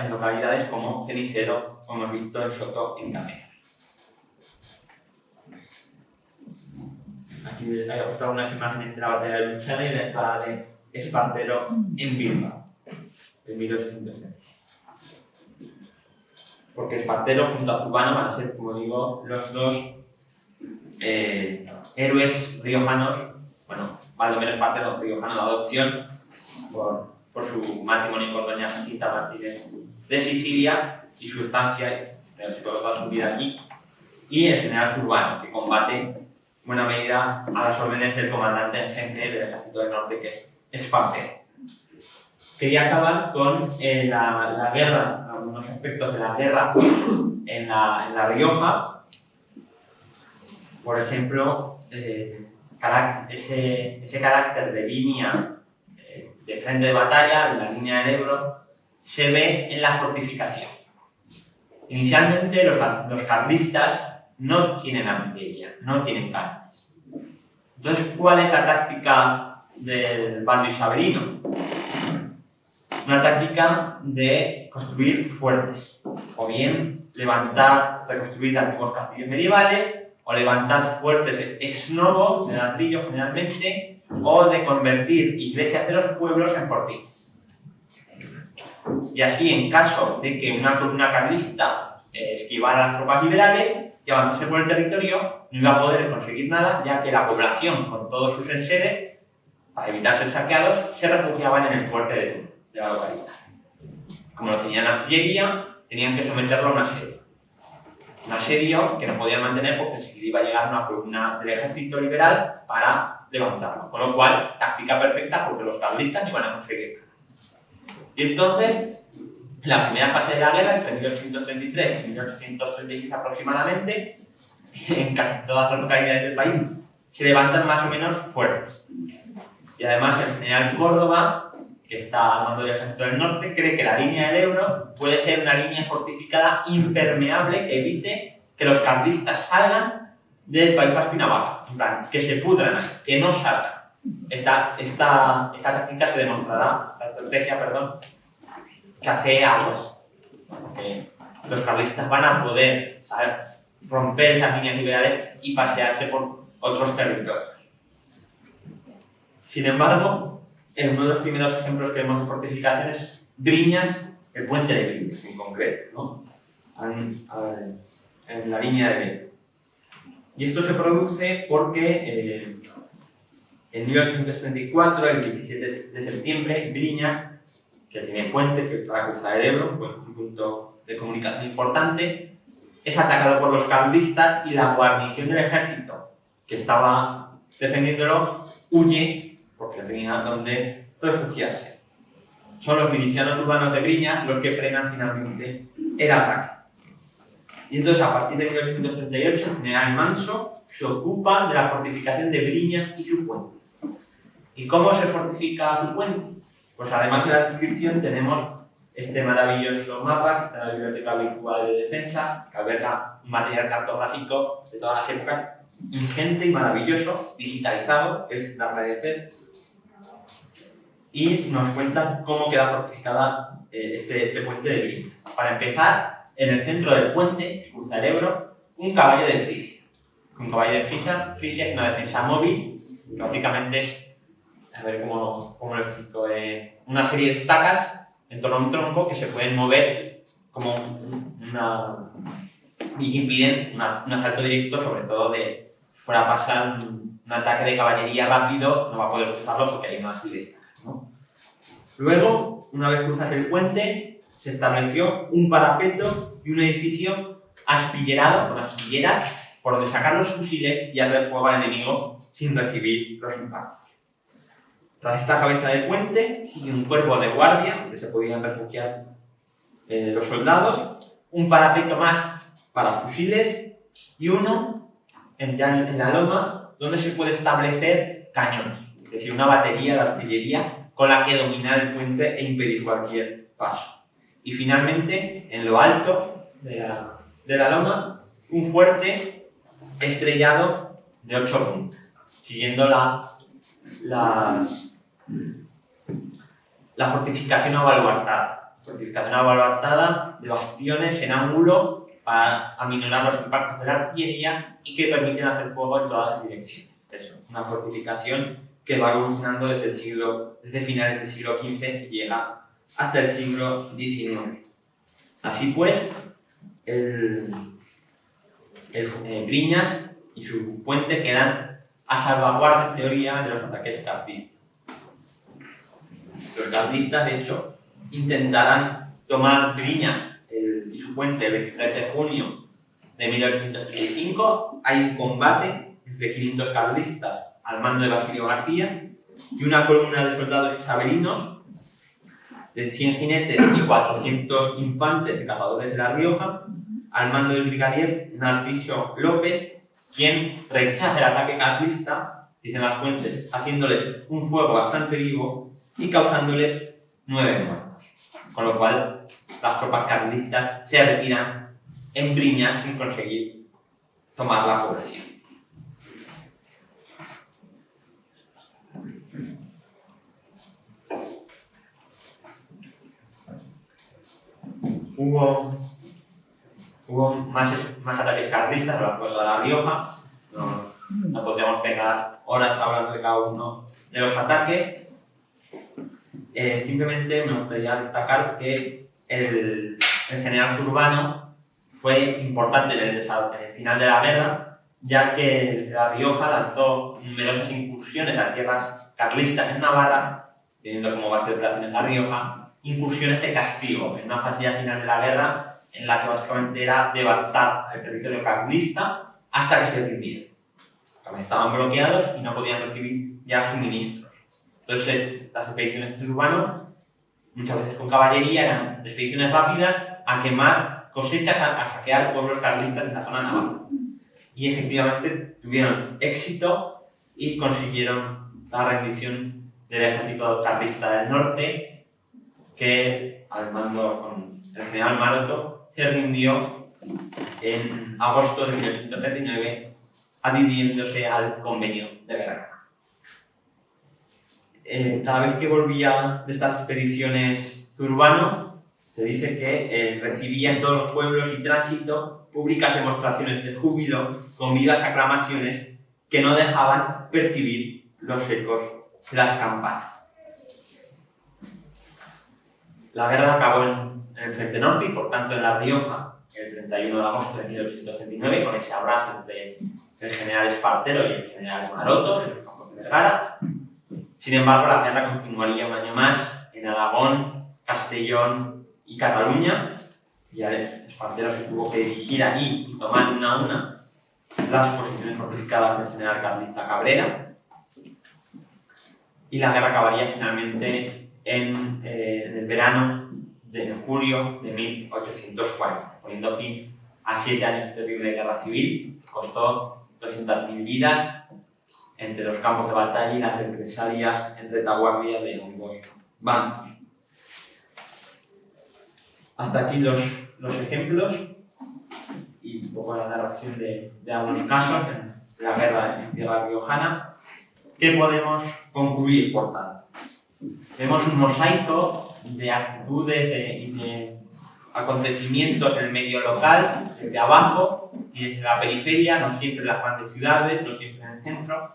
localidades como Cenicero, como hemos visto en Soto, en Cameros. Aquí he puesto algunas imágenes de la batalla de Luchana y la entrada de Espartero en Bilbao, en 1870. Porque Espartero junto a Zurbano van a ser, como digo, los dos héroes riojanos, bueno, Baldomero Espartero, riojano de adopción, por su matrimonio con doña Jacinta Martínez, de Sicilia y su estancia, se colocó toda su vida allí, y el general Zurbano, que combate en buena medida a las órdenes del comandante en jefe del Ejército del Norte, que es Espartero. Quería acabar con la guerra, algunos aspectos de la guerra en la Rioja. Por ejemplo, ese carácter de línea de frente de batalla, en la línea del Ebro, se ve en la fortificación. Inicialmente los carlistas no tienen artillería, no tienen cañones. Entonces, ¿cuál es la táctica del bando isabelino? Una táctica de construir fuertes, o bien reconstruir antiguos castillos medievales, o levantar fuertes ex novo, de ladrillo generalmente, o de convertir iglesias de los pueblos en fortines. Y así, en caso de que una columna carlista esquivara a las tropas liberales y avanzase por el territorio, no iba a poder conseguir nada, ya que la población, con todos sus enseres, para evitar ser saqueados, se refugiaban en el fuerte de Turno, de la localidad. Como no tenían artillería, tenían que someterlo a un asedio. Un asedio que no podían mantener porque se iba a llegar una columna del ejército liberal para levantarlo. Con lo cual, táctica perfecta porque los carlistas no iban a conseguir nada. Y entonces, en la primera fase de la guerra, entre 1833 y 1836 aproximadamente, en casi todas las localidades del país, se levantan más o menos fuertes. Y además el general Córdoba, que está al mando del Ejército del Norte, cree que la línea del Ebro puede ser una línea fortificada impermeable que evite que los carlistas salgan del País Vasco y Navarra. En plan, que se pudran ahí, que no salgan. Esta táctica se demostrará, esta estrategia, perdón, que hace aguas. Que los carlistas van a poder romper esas líneas liberales y pasearse por otros territorios. Sin embargo, uno de los primeros ejemplos que vemos de fortificación es Briñas, el puente de Briñas en concreto, ¿no? En la línea de Ebro. Y esto se produce porque en 1834, el 17 de septiembre, Briñas, que tiene puente para cruzar el Ebro, pues un punto de comunicación importante, es atacado por los carlistas y la guarnición del ejército, que estaba defendiéndolo, huye porque no tenía dónde refugiarse. Son los milicianos urbanos de Briñas los que frenan finalmente el ataque. Y entonces, a partir de 1838, el general Manso se ocupa de la fortificación de Briñas y su puente. ¿Y cómo se fortifica su puente? Pues además de la descripción tenemos este maravilloso mapa que está en la Biblioteca Virtual de Defensa, que alberga un material cartográfico de todas las épocas, ingente y maravilloso, digitalizado, que es de agradecer, y nos cuenta cómo queda fortificada este puente de Briñas. Para empezar, en el centro del puente, que cruza el Ebro, un caballo de Frisia. Un caballo de Frisia es una defensa móvil, que básicamente es, a ver cómo lo explico, una serie de estacas en torno a un tronco que se pueden mover como y que impiden un asalto directo, sobre todo de si fuera a pasar un ataque de caballería rápido, no va a poder cruzarlo porque hay una serie de estacas, ¿no? Luego, una vez cruzas el puente, se estableció un parapeto y un edificio aspillerado con aspilleras por donde sacar los fusiles y hacer fuego al enemigo sin recibir los impactos. Tras esta cabeza de puente sigue un cuerpo de guardia donde se podían refugiar los soldados, un parapeto más para fusiles y uno en la loma donde se puede establecer cañones, es decir, una batería de artillería con la que dominar el puente e impedir cualquier paso. Y finalmente, en lo alto de la loma, un fuerte estrellado de 8 puntas, siguiendo la fortificación abaluartada. Fortificación abaluartada de bastiones en ángulo para aminorar los impactos de la artillería y que permiten hacer fuego en todas las direcciones. Eso, una fortificación que va evolucionando desde finales del siglo XV y llega hasta el siglo XIX. Así pues, Briñas y su puente quedan a salvaguarda en teoría de los ataques carlistas. Los carlistas, de hecho, intentarán tomar Briñas y su puente el 23 de junio de 1835, hay un combate entre 500 carlistas al mando de Basilio García y una columna de soldados isabelinos de 100 jinetes y 400 infantes de cazadores de La Rioja al mando del brigadier Narciso López, quien rechaza el ataque carlista, dicen las fuentes, haciéndoles un fuego bastante vivo y causándoles 9 muertos. Con lo cual, las tropas carlistas se retiran en Briñas sin conseguir tomar la población. Hubo más ataques carlistas a lo largo de La Rioja. No podríamos pegar horas hablando de cada uno de los ataques. Simplemente me gustaría destacar que el general Zurbano fue importante en el final de la guerra, ya que La Rioja lanzó numerosas incursiones a tierras carlistas en Navarra, teniendo como base de operaciones La Rioja, incursiones de castigo, en una fase ya final de la guerra en la que básicamente era devastar el territorio carlista hasta que se rindiera. Estaban bloqueados y no podían recibir ya suministros. Entonces, las expediciones de Zurbano, muchas veces con caballería, eran expediciones rápidas a quemar cosechas, a saquear pueblos carlistas en la zona navarra. Y efectivamente tuvieron éxito y consiguieron la rendición del ejército carlista del norte, que al mando con el general Maroto se rindió en agosto de 1839, adhiriéndose al convenio de Vergara. Cada vez que volvía de estas expediciones Zurbano, se dice que recibía en todos los pueblos y tránsito públicas demostraciones de júbilo con vivas aclamaciones que no dejaban percibir los ecos de las campanas. La guerra acabó en el frente norte y por tanto en La Rioja el 31 de agosto de 1839, con ese abrazo entre el general Espartero y el general Maroto en los campos de Vergara. Sin embargo, la guerra continuaría un año más en Aragón, Castellón y Cataluña. Ya Espartero se tuvo que dirigir allí y tomar una a una las posiciones fortificadas del general carlista Cabrera. Y la guerra acabaría finalmente en el verano de julio de 1840, poniendo fin a 7 años de terrible guerra civil que costó 200.000 vidas entre los campos de batalla y las represalias en retaguardia de ambos bandos. Hasta aquí los ejemplos y un poco la narración de algunos casos en la guerra en tierra riojana. ¿Qué podemos concluir, por tanto? Vemos un mosaico de actitudes y de acontecimientos en el medio local, desde abajo y desde la periferia, no siempre en las grandes ciudades, no siempre en el centro,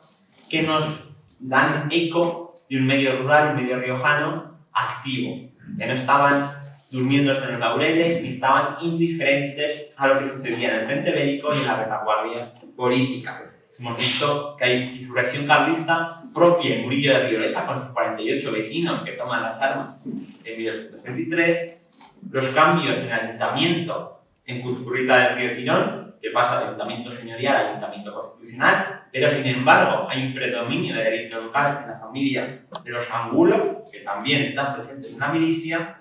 que nos dan eco de un medio rural, un medio riojano activo, que no estaban durmiéndose en los laureles ni estaban indiferentes a lo que sucedía en el frente bélico y en la retaguardia política. Hemos visto que hay insurrección carlista propia en Murillo de Rioleza, con sus 48 vecinos que toman las armas en 1823, los cambios en el ayuntamiento en Cuzcurrita del Río Tirón, que pasa de ayuntamiento señorial a ayuntamiento constitucional, pero sin embargo hay un predominio de la élite local en la familia de los Angulo, que también están presentes en la milicia,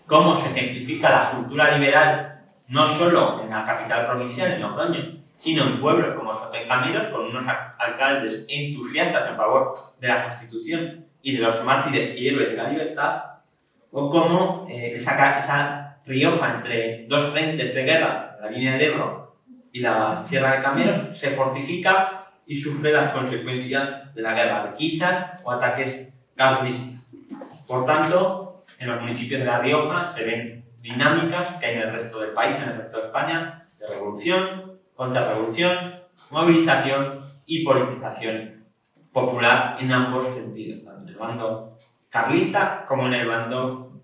cómo se ejemplifica la cultura liberal no solo en la capital provincial, en Logroño, sino en pueblos como Sotocameros, con unos alcaldes entusiastas en favor de la Constitución y de los mártires y héroes de la libertad, o cómo esa Rioja entre dos frentes de guerra, la línea del Ebro y la Sierra de Cameros, se fortifica y sufre las consecuencias de la guerra de Quisas o ataques carlistas. Por tanto, en los municipios de La Rioja se ven dinámicas que hay en el resto del país, en el resto de España, de revolución, contrarrevolución, movilización y politización popular en ambos sentidos, tanto en el bando carlista como en el bando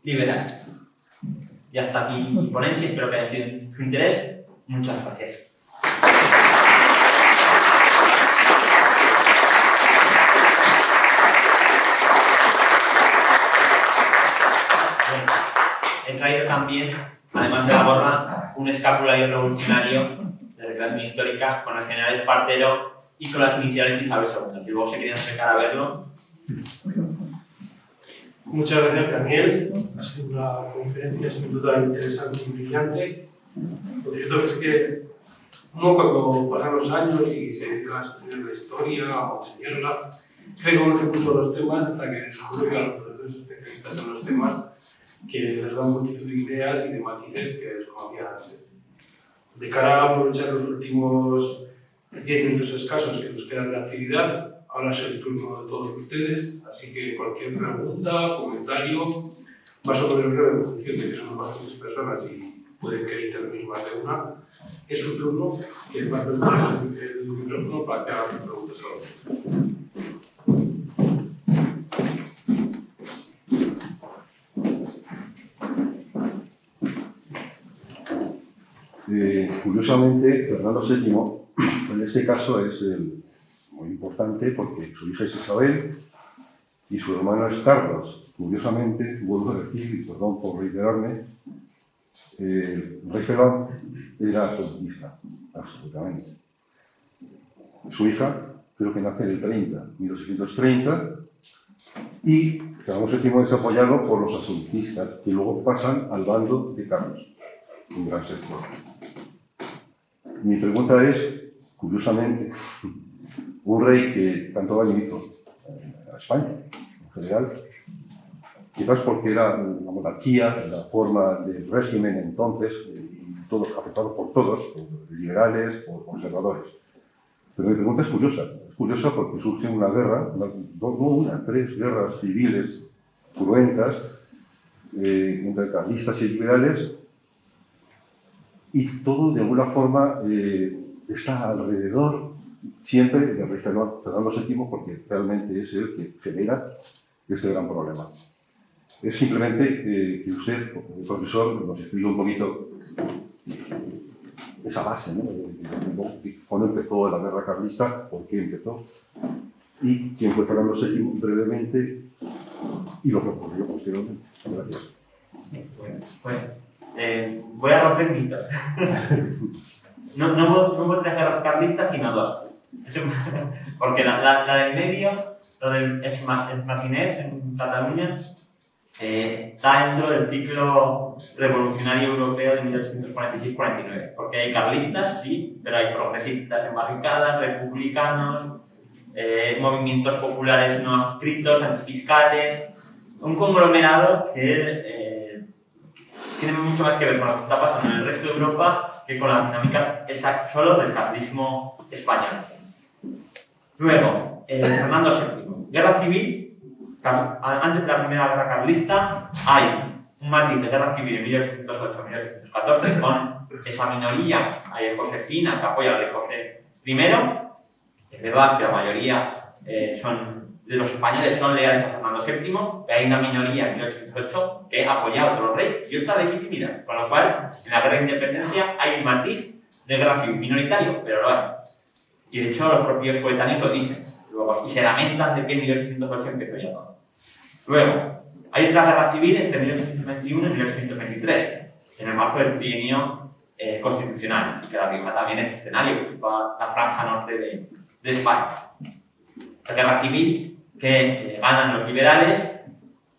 liberal. Y hasta aquí mi ponencia, espero que haya sido de su interés. Muchas gracias. traído también, además de la gorra, un escapulario revolucionario de recreación histórica con el general Espartero y con las iniciales de Isabel II. Si luego se quieren acercar a verlo. Muchas gracias, Daniel. Ha sido una conferencia sin duda interesante y brillante. Lo cierto es que uno, cuando pasan los años y se dedica a estudiar la historia o a enseñarla, cree que conoce mucho los temas hasta que descubre que los profesores especialistas en los temas que les dan multitud de ideas y de matices que desconocían antes. De cara a aprovechar los últimos 10 minutos escasos que nos quedan de actividad, ahora es el turno de todos ustedes, así que cualquier pregunta, comentario, más o menos breve, en función de que somos bastantes personas y pueden querer intervenir más de una, es su turno, que va a presentar el micrófono para que hagan sus preguntas a los. Curiosamente, Fernando VII, en este caso, es muy importante porque su hija es Isabel y su hermano es Carlos. Curiosamente, vuelvo a decir, y perdón por reiterarme, el rey Felón era absolutista, absolutamente. Su hija, creo que nace en el 1830, y Fernando VII es apoyado por los absolutistas, que luego pasan al bando de Carlos, un gran sector. Mi pregunta es, curiosamente, un rey que tanto daño hizo a España, en general, quizás porque era la monarquía, la forma del régimen entonces, y todos afectados por todos, por liberales, por conservadores. Pero mi pregunta es curiosa porque surge una guerra, tres guerras civiles cruentas, entre carlistas y liberales, y todo de alguna forma está alrededor siempre del rey Fernando VII, porque realmente es el que genera este gran problema. Es simplemente que usted, el profesor, nos explique un poquito esa base, ¿no? Cuándo empezó la guerra carlista, por qué empezó, y quién fue Fernando VII brevemente, y lo que ocurrió posteriormente. Gracias. Voy a romper mitos. No hubo tres guerras carlistas, sino dos. Porque la del medio, lo del Esmatinés en Cataluña, está dentro del ciclo revolucionario europeo de 1846-49. Porque hay carlistas, sí, pero hay progresistas en barricadas, republicanos, movimientos populares no adscritos, antifiscales, un conglomerado que tiene mucho más que ver con lo que está pasando en el resto de Europa que con la dinámica solo del carlismo español. Luego, Fernando VII. Guerra civil. Antes de la primera guerra carlista hay un matiz de guerra civil en 1808-1814 con esa minoría josefina que apoya al rey José I. Es verdad que la mayoría de los españoles son leales a Fernando VII, y hay una minoría en 1808 que apoya a otro rey y otra legitimidad, con lo cual en la guerra de independencia hay un matiz de guerra civil minoritario, pero lo hay. Y de hecho los propios coetáneos lo dicen, luego, y se lamentan de que en 1808 empezó ya todo. Luego, hay otra guerra civil entre 1821 y 1823, en el marco del trienio constitucional, y que La Rioja también es escenario, porque toda la franja norte de España. La guerra civil que ganan los liberales,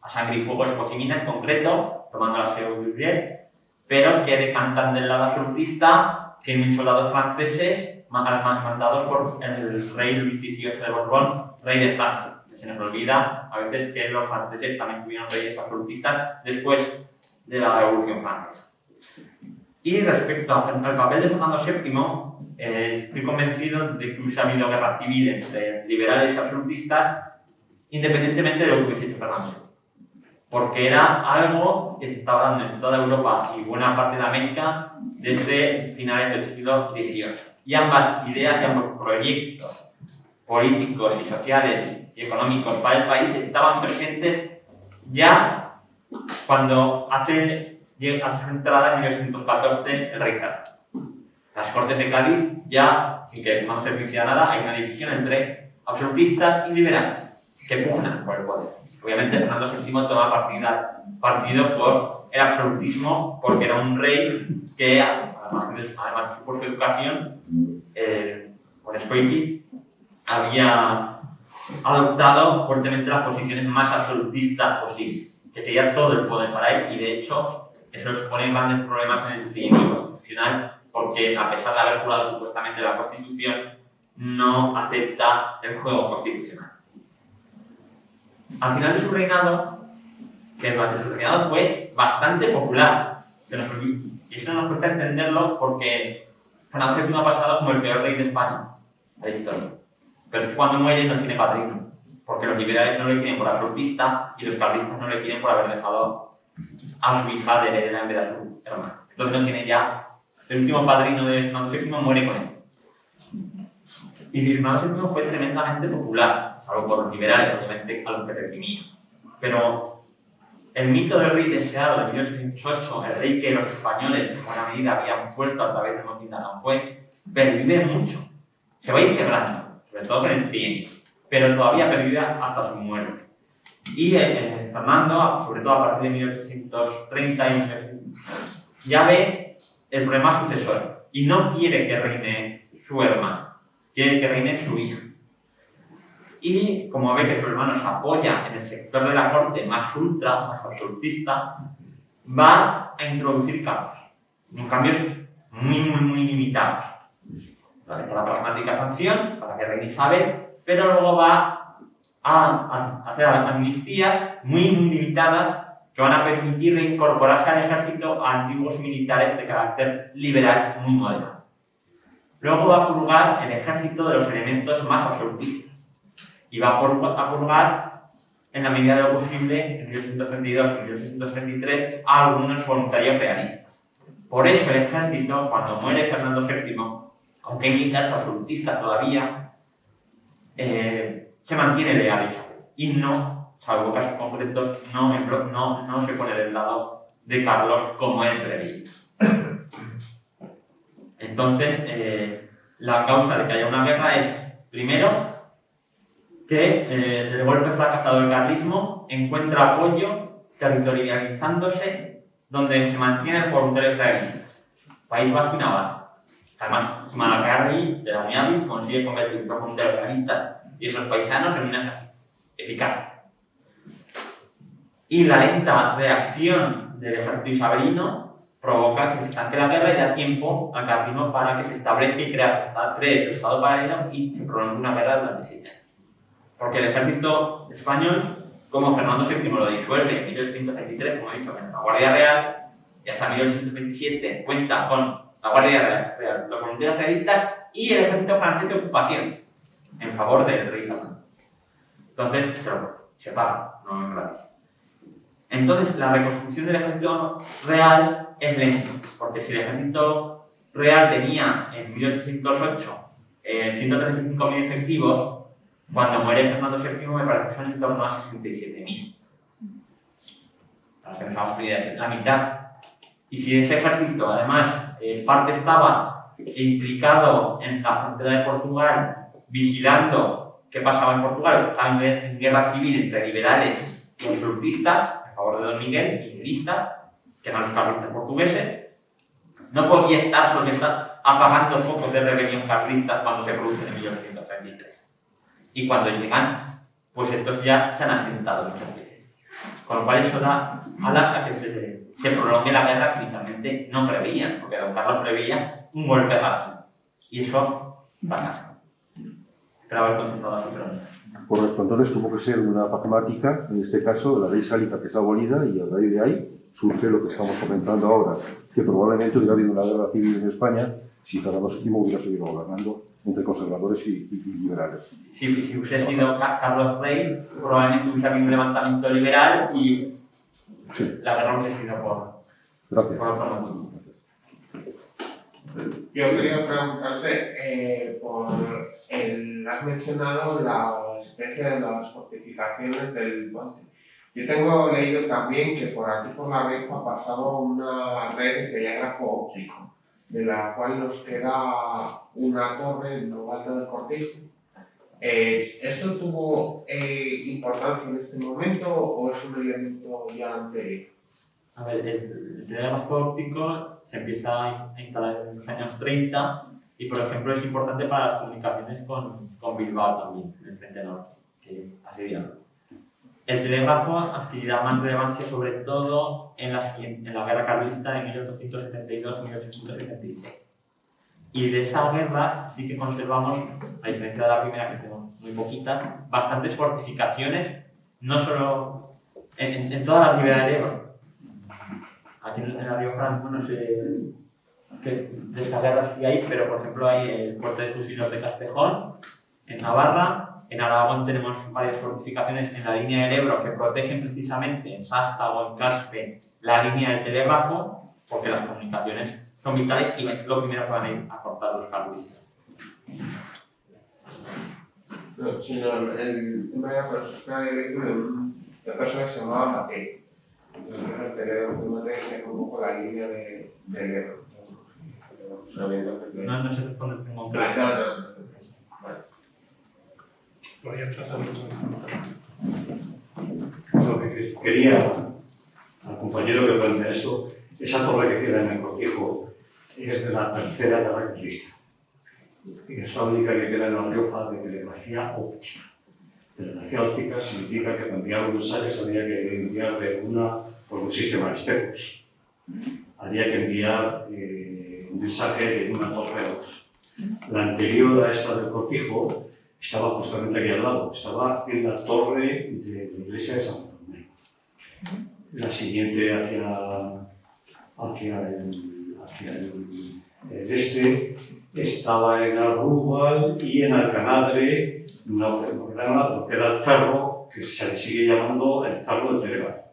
a sangre y fuego Esposimina en concreto, tomando la Seu d'Urgell, pero que decantan del lado absolutista 100.000 soldados franceses mandados por el rey Luis XVIII de Borbón, rey de Francia. Se nos olvida a veces que los franceses también tuvieron reyes absolutistas después de la Revolución Francesa. Y respecto al papel de Fernando VII, estoy convencido de que hubiese habido guerra civil entre liberales y absolutistas, independientemente de lo que hubiese hecho Fernando VII. Porque era algo que se estaba dando en toda Europa y buena parte de América desde finales del siglo XVIII. Y ambas ideas y ambos proyectos políticos y sociales y económicos para el país estaban presentes ya cuando hace su entrada en 1814 el rey Fernando. Las Cortes de Cádiz ya, sin que no se hiciera nada, hay una división entre absolutistas y liberales que pugnan por el poder. Obviamente Fernando VII toma partido por el absolutismo, porque era un rey que, además por su educación, por Scoipi, había adoptado fuertemente las posiciones más absolutistas posibles, que quería todo el poder para él, y de hecho eso le supone grandes problemas en el trienio constitucional, porque a pesar de haber jurado supuestamente la Constitución, no acepta el juego constitucional. Al final de su reinado, que durante su reinado fue bastante popular, y eso no nos cuesta entenderlo porque Fernando VII ha pasado como el peor rey de España de la historia. Pero es que cuando muere no tiene padrino, porque los liberales no le quieren por absolutista y los carlistas no le quieren por haber dejado a su hija de heredera en vez de a su hermano. Entonces no tiene ya, el último padrino de Fernando VII muere con él. Y Fernando VII fue tremendamente popular, salvo por los liberales, obviamente, a los que reprimía. Pero el mito del rey deseado de 1808, el rey que los españoles en buena medida habían puesto a través de Motín de Aranjuez, pervive mucho. Se va a ir quebrando, sobre todo con el trienio, pero todavía pervive hasta su muerte. Y Fernando, sobre todo a partir de 1830 y 1830, ya ve el problema sucesor y no quiere que reine su hermano, quiere que reine su hija. Y como ve que su hermano se apoya en el sector de la corte más ultra, más absolutista, va a introducir cambios. Cambios muy limitados. Está la pragmática sanción para que reine Isabel, pero luego va a hacer amnistías muy limitadas que van a permitir reincorporarse al ejército a antiguos militares de carácter liberal muy moderado. Luego va a purgar el ejército de los elementos más absolutistas y va a purgar, en la medida de lo posible, en 1832 y 1833, a algunos voluntarios realistas. Por eso el ejército, cuando muere Fernando VII, aunque hay militares absolutistas todavía, se mantiene leal a Isabel y no, salvo casos concretos, no se pone del lado de Carlos como él preveía. Entonces, la causa de que haya una guerra es, primero, que el golpe fracasado del carlismo encuentra apoyo territorializándose donde se mantienen los voluntarios realistas, País Vasco y Navarra. Además, Malacarri, de la muy hábil, consigue convertir esos voluntarios realistas y esos paisanos en un ejército eficaz. Y la lenta reacción del ejército isabelino provoca que se estanque la guerra y da tiempo al carlismo para que se establezca y cree su estado paralelo y se prolongue una guerra durante 7 años. Porque el ejército español, como Fernando VII lo disuelve en 1823, como he dicho, con la Guardia Real, y hasta 1827 cuenta con la Guardia Real, los voluntarios realistas y el ejército francés de ocupación en favor del rey Fernando. Entonces, pero se paga, no es gratis. Entonces, la reconstrucción del ejército real es lenta, porque si el ejército real tenía en 1808 135.000 efectivos, cuando muere Fernando VII me parece que son en torno a 67.000. Para que nos hagamos ideas, la mitad. Y si ese ejército, además, parte estaba implicado en la frontera de Portugal, vigilando qué pasaba en Portugal, que estaba en guerra civil entre liberales y absolutistas, a favor de Don Miguel, y miguelistas, que eran los carlistas portugueses, no podía estar solo apagando focos de rebelión carlista cuando se producen en 1833. Y cuando llegan, pues estos ya se han asentado muchas veces. Con lo cual eso da alas a que se prolongue la guerra que inicialmente no preveían, porque Don Carlos preveía un golpe rápido. Y eso fracasa. Espero haber contestado a su pregunta. Correcto, entonces tuvo que ser una pragmática, en este caso la ley sálica que es abolida, y a raíz de ahí surge lo que estamos comentando ahora, que probablemente hubiera habido una guerra civil en España si Fernando VII hubiera seguido gobernando entre conservadores y liberales. Si hubiese sido Carlos Rey, probablemente hubiese habido un levantamiento liberal y sí, la guerra hubiese sido por otro motivo. Yo quería preguntarte, has mencionado la existencia de las fortificaciones del Boce. Yo tengo leído también que por aquí por la Rioja ha pasado una red de telégrafo óptico, de la cual nos queda una torre en lo alto del Cortijo. ¿Esto tuvo importancia en este momento o es un elemento ya anterior? A ver, el telégrafo óptico se empieza a instalar en los años 30 y, por ejemplo, es importante para las comunicaciones con Bilbao también, en el frente norte, que es asediado. El telégrafo adquirirá más relevancia sobre todo en la guerra carlista de 1872-1876. Y de esa guerra sí que conservamos, a diferencia de la primera que tenemos muy poquita, bastantes fortificaciones, no solo en toda la ribera del Ebro. Aquí en la Rioja, no sé qué de esa guerra sí hay, pero por ejemplo hay el fuerte de fusiles de Castejón, en Navarra. En Aragón tenemos varias fortificaciones en la línea del Ebro que protegen precisamente en Sástago, en Caspe, la línea del telégrafo, porque las comunicaciones son vitales y es lo primero que van a ir a cortar los carlistas. No, sino el tema de la persona de persona que se llamaba Matei. Entonces, el telégrafo de Matei es un poco la línea del Ebro. No se responde en concreto. No. Lo que quería al compañero que plantea esto, esa torre que queda en el cortijo es de la tercera guerra carlista. Es la única que queda en La Rioja de telegrafía óptica. Telegrafía óptica significa que para enviar un mensaje se había que enviar por un sistema de espejos. Había que enviar un mensaje de una torre a otra. La anterior a esta del cortijo estaba justamente aquí al lado, estaba en la torre de la iglesia de San Bartolomé. La siguiente hacia el este estaba en Arrúbal y en Alcanadre, lo que era el cerro, que se le sigue llamando el cerro del telégrafo.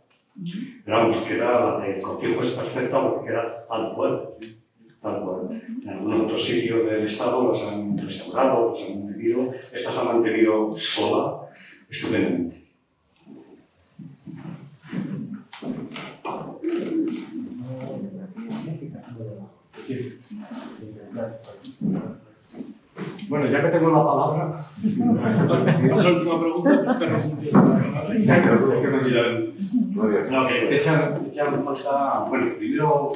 Pero vamos, que era la del cortijo es perfecta porque era tal cual. En algún otro sitio del estado las han restaurado, las han mantenido, estas han mantenido sola estupendamente. Bueno, ya que tengo la palabra... Pasa la última pregunta, pues Carlos empieza la palabra. No, que echan falta... Bueno, primero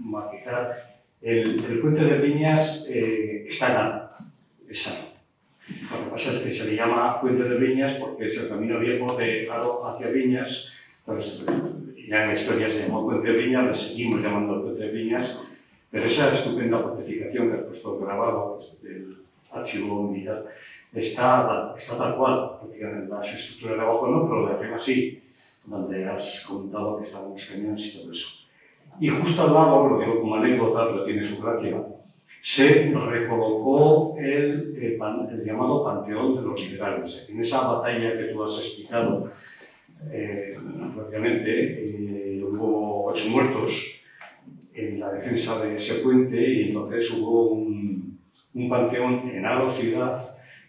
matizar. El puente de Viñas está sano. Lo que pasa es que se le llama puente de Viñas porque es el camino viejo de Aro hacia Viñas. Pues, ya en la historia se llamó puente de Viñas, le seguimos llamando puente de Viñas, pero esa estupenda fortificación que has puesto grabado del archivo militar está tal cual, prácticamente las estructuras de abajo no, pero de arriba sí, donde has comentado que estaban los cañones y todo eso. Y justo al lado, lo digo como anécdota, pero tiene su gracia, se recolocó el llamado Panteón de los Liberales. En esa batalla que tú has explicado, prácticamente hubo 8 muertos en la defensa de ese puente y entonces hubo un panteón en Aro ciudad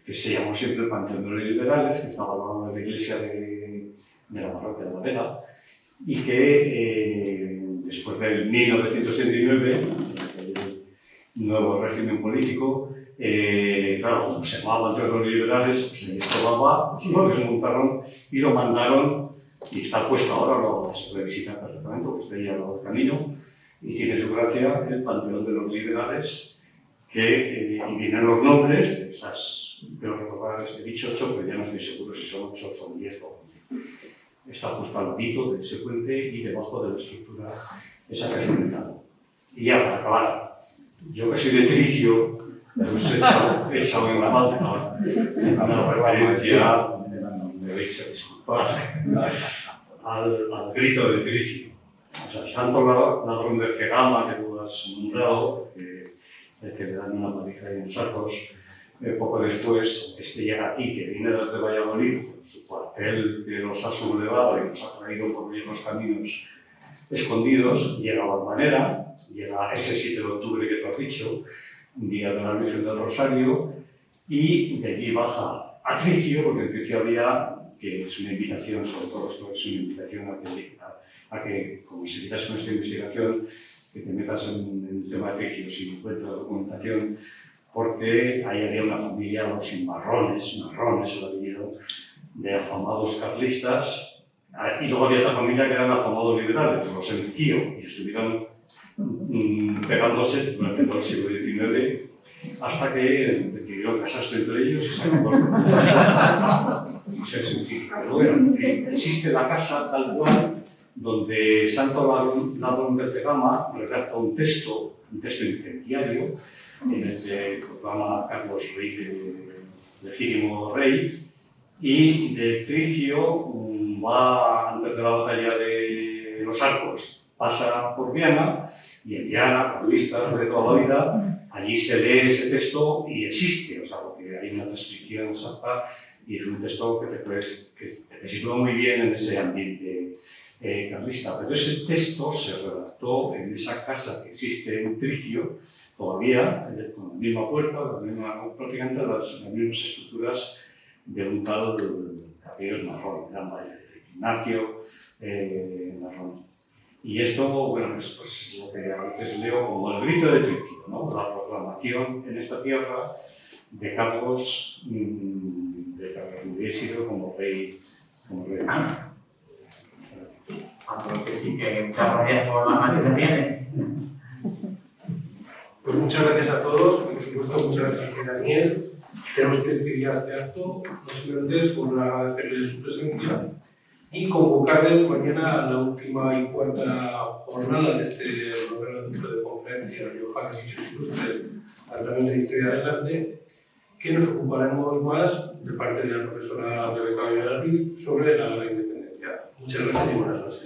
que se llamó siempre el Panteón de los Liberales, que estaba al lado de la iglesia de la parroquia de la Vela, y que después del 1979, el nuevo régimen político, claro, como se llamaba Panteón de los Liberales, pues ahí estaba, lo desmontaron y lo mandaron, y está puesto ahora, se puede visitar perfectamente, porque está ahí al lado del camino, y tiene su gracia el Panteón de los Liberales, que y vienen los nombres de esas, creo recordar, he dicho 8, pero ya no estoy seguro si son 8 o son 10 o 11. Está justo al ladito de ese puente y debajo de la estructura esa que has comentado. Y ya, para acabar, yo que soy de Tricio, pues he echado en falta una referencia, me vais a disculpar, al grito de Tricio. O sea, tanto la ladrón de Cegama que tú has nombrado, el que le dan una paliza ahí en sacos, poco después llega aquí, que viene desde Valladolid, con su cuartel que los ha sublevado y los ha traído por viejos caminos escondidos, llega a Valvanera, llega ese 7 de octubre que tú has dicho, día de la Virgen del Rosario, y de allí baja a Tricio, porque en Tricio había, que es una invitación, sobre todo esto es una invitación a que, como si quitas con esta investigación, que te metas en el tema de Tricio, si encuentras documentación, porque ahí había una familia, los Marrones el apellido, de afamados carlistas, Y luego había otra familia que eran afamados liberales, los Encío, y estuvieron pegándose durante todo el siglo XIX hasta que decidieron casarse entre ellos y se acabó. Pero bueno, existe la casa tal cual, donde Santo Ladrón de Cegama redacta un texto incendiario, en el que proclama a Carlos legítimo rey, y de Tricio va antes de la batalla de los Arcos, pasa por Viana, y en Viana, carlistas de toda la vida, allí se lee ese texto y existe, o sea, porque hay una descripción exacta y es un texto que te sitúa muy bien en ese ambiente carlista. Pero ese texto se redactó en esa casa que existe en Tricio, todavía, con la misma puerta, prácticamente las mismas estructuras de un tal Capellos Marrón, Ignacio Marrón. Y esto, bueno, pues es lo que a veces leo como el grito de Tricio, ¿no? La proclamación en esta tierra de Carlos, de que hubiera sido como rey. Creo que sí, que muchas gracias por la mano que tienes. Pues muchas gracias a todos, por supuesto, muchas gracias a Daniel. Tenemos que despedir ya este acto, no simplemente es volver a agradecerles su presencia y convocarles mañana a la última y cuarta jornada de este moderno ciclo de conferencias riojanas y sus ilustres tratamientos de historia del arte, que nos ocuparemos más de parte de la profesora Rebeca Villarreal sobre la independencia. Muchas gracias y buenas noches.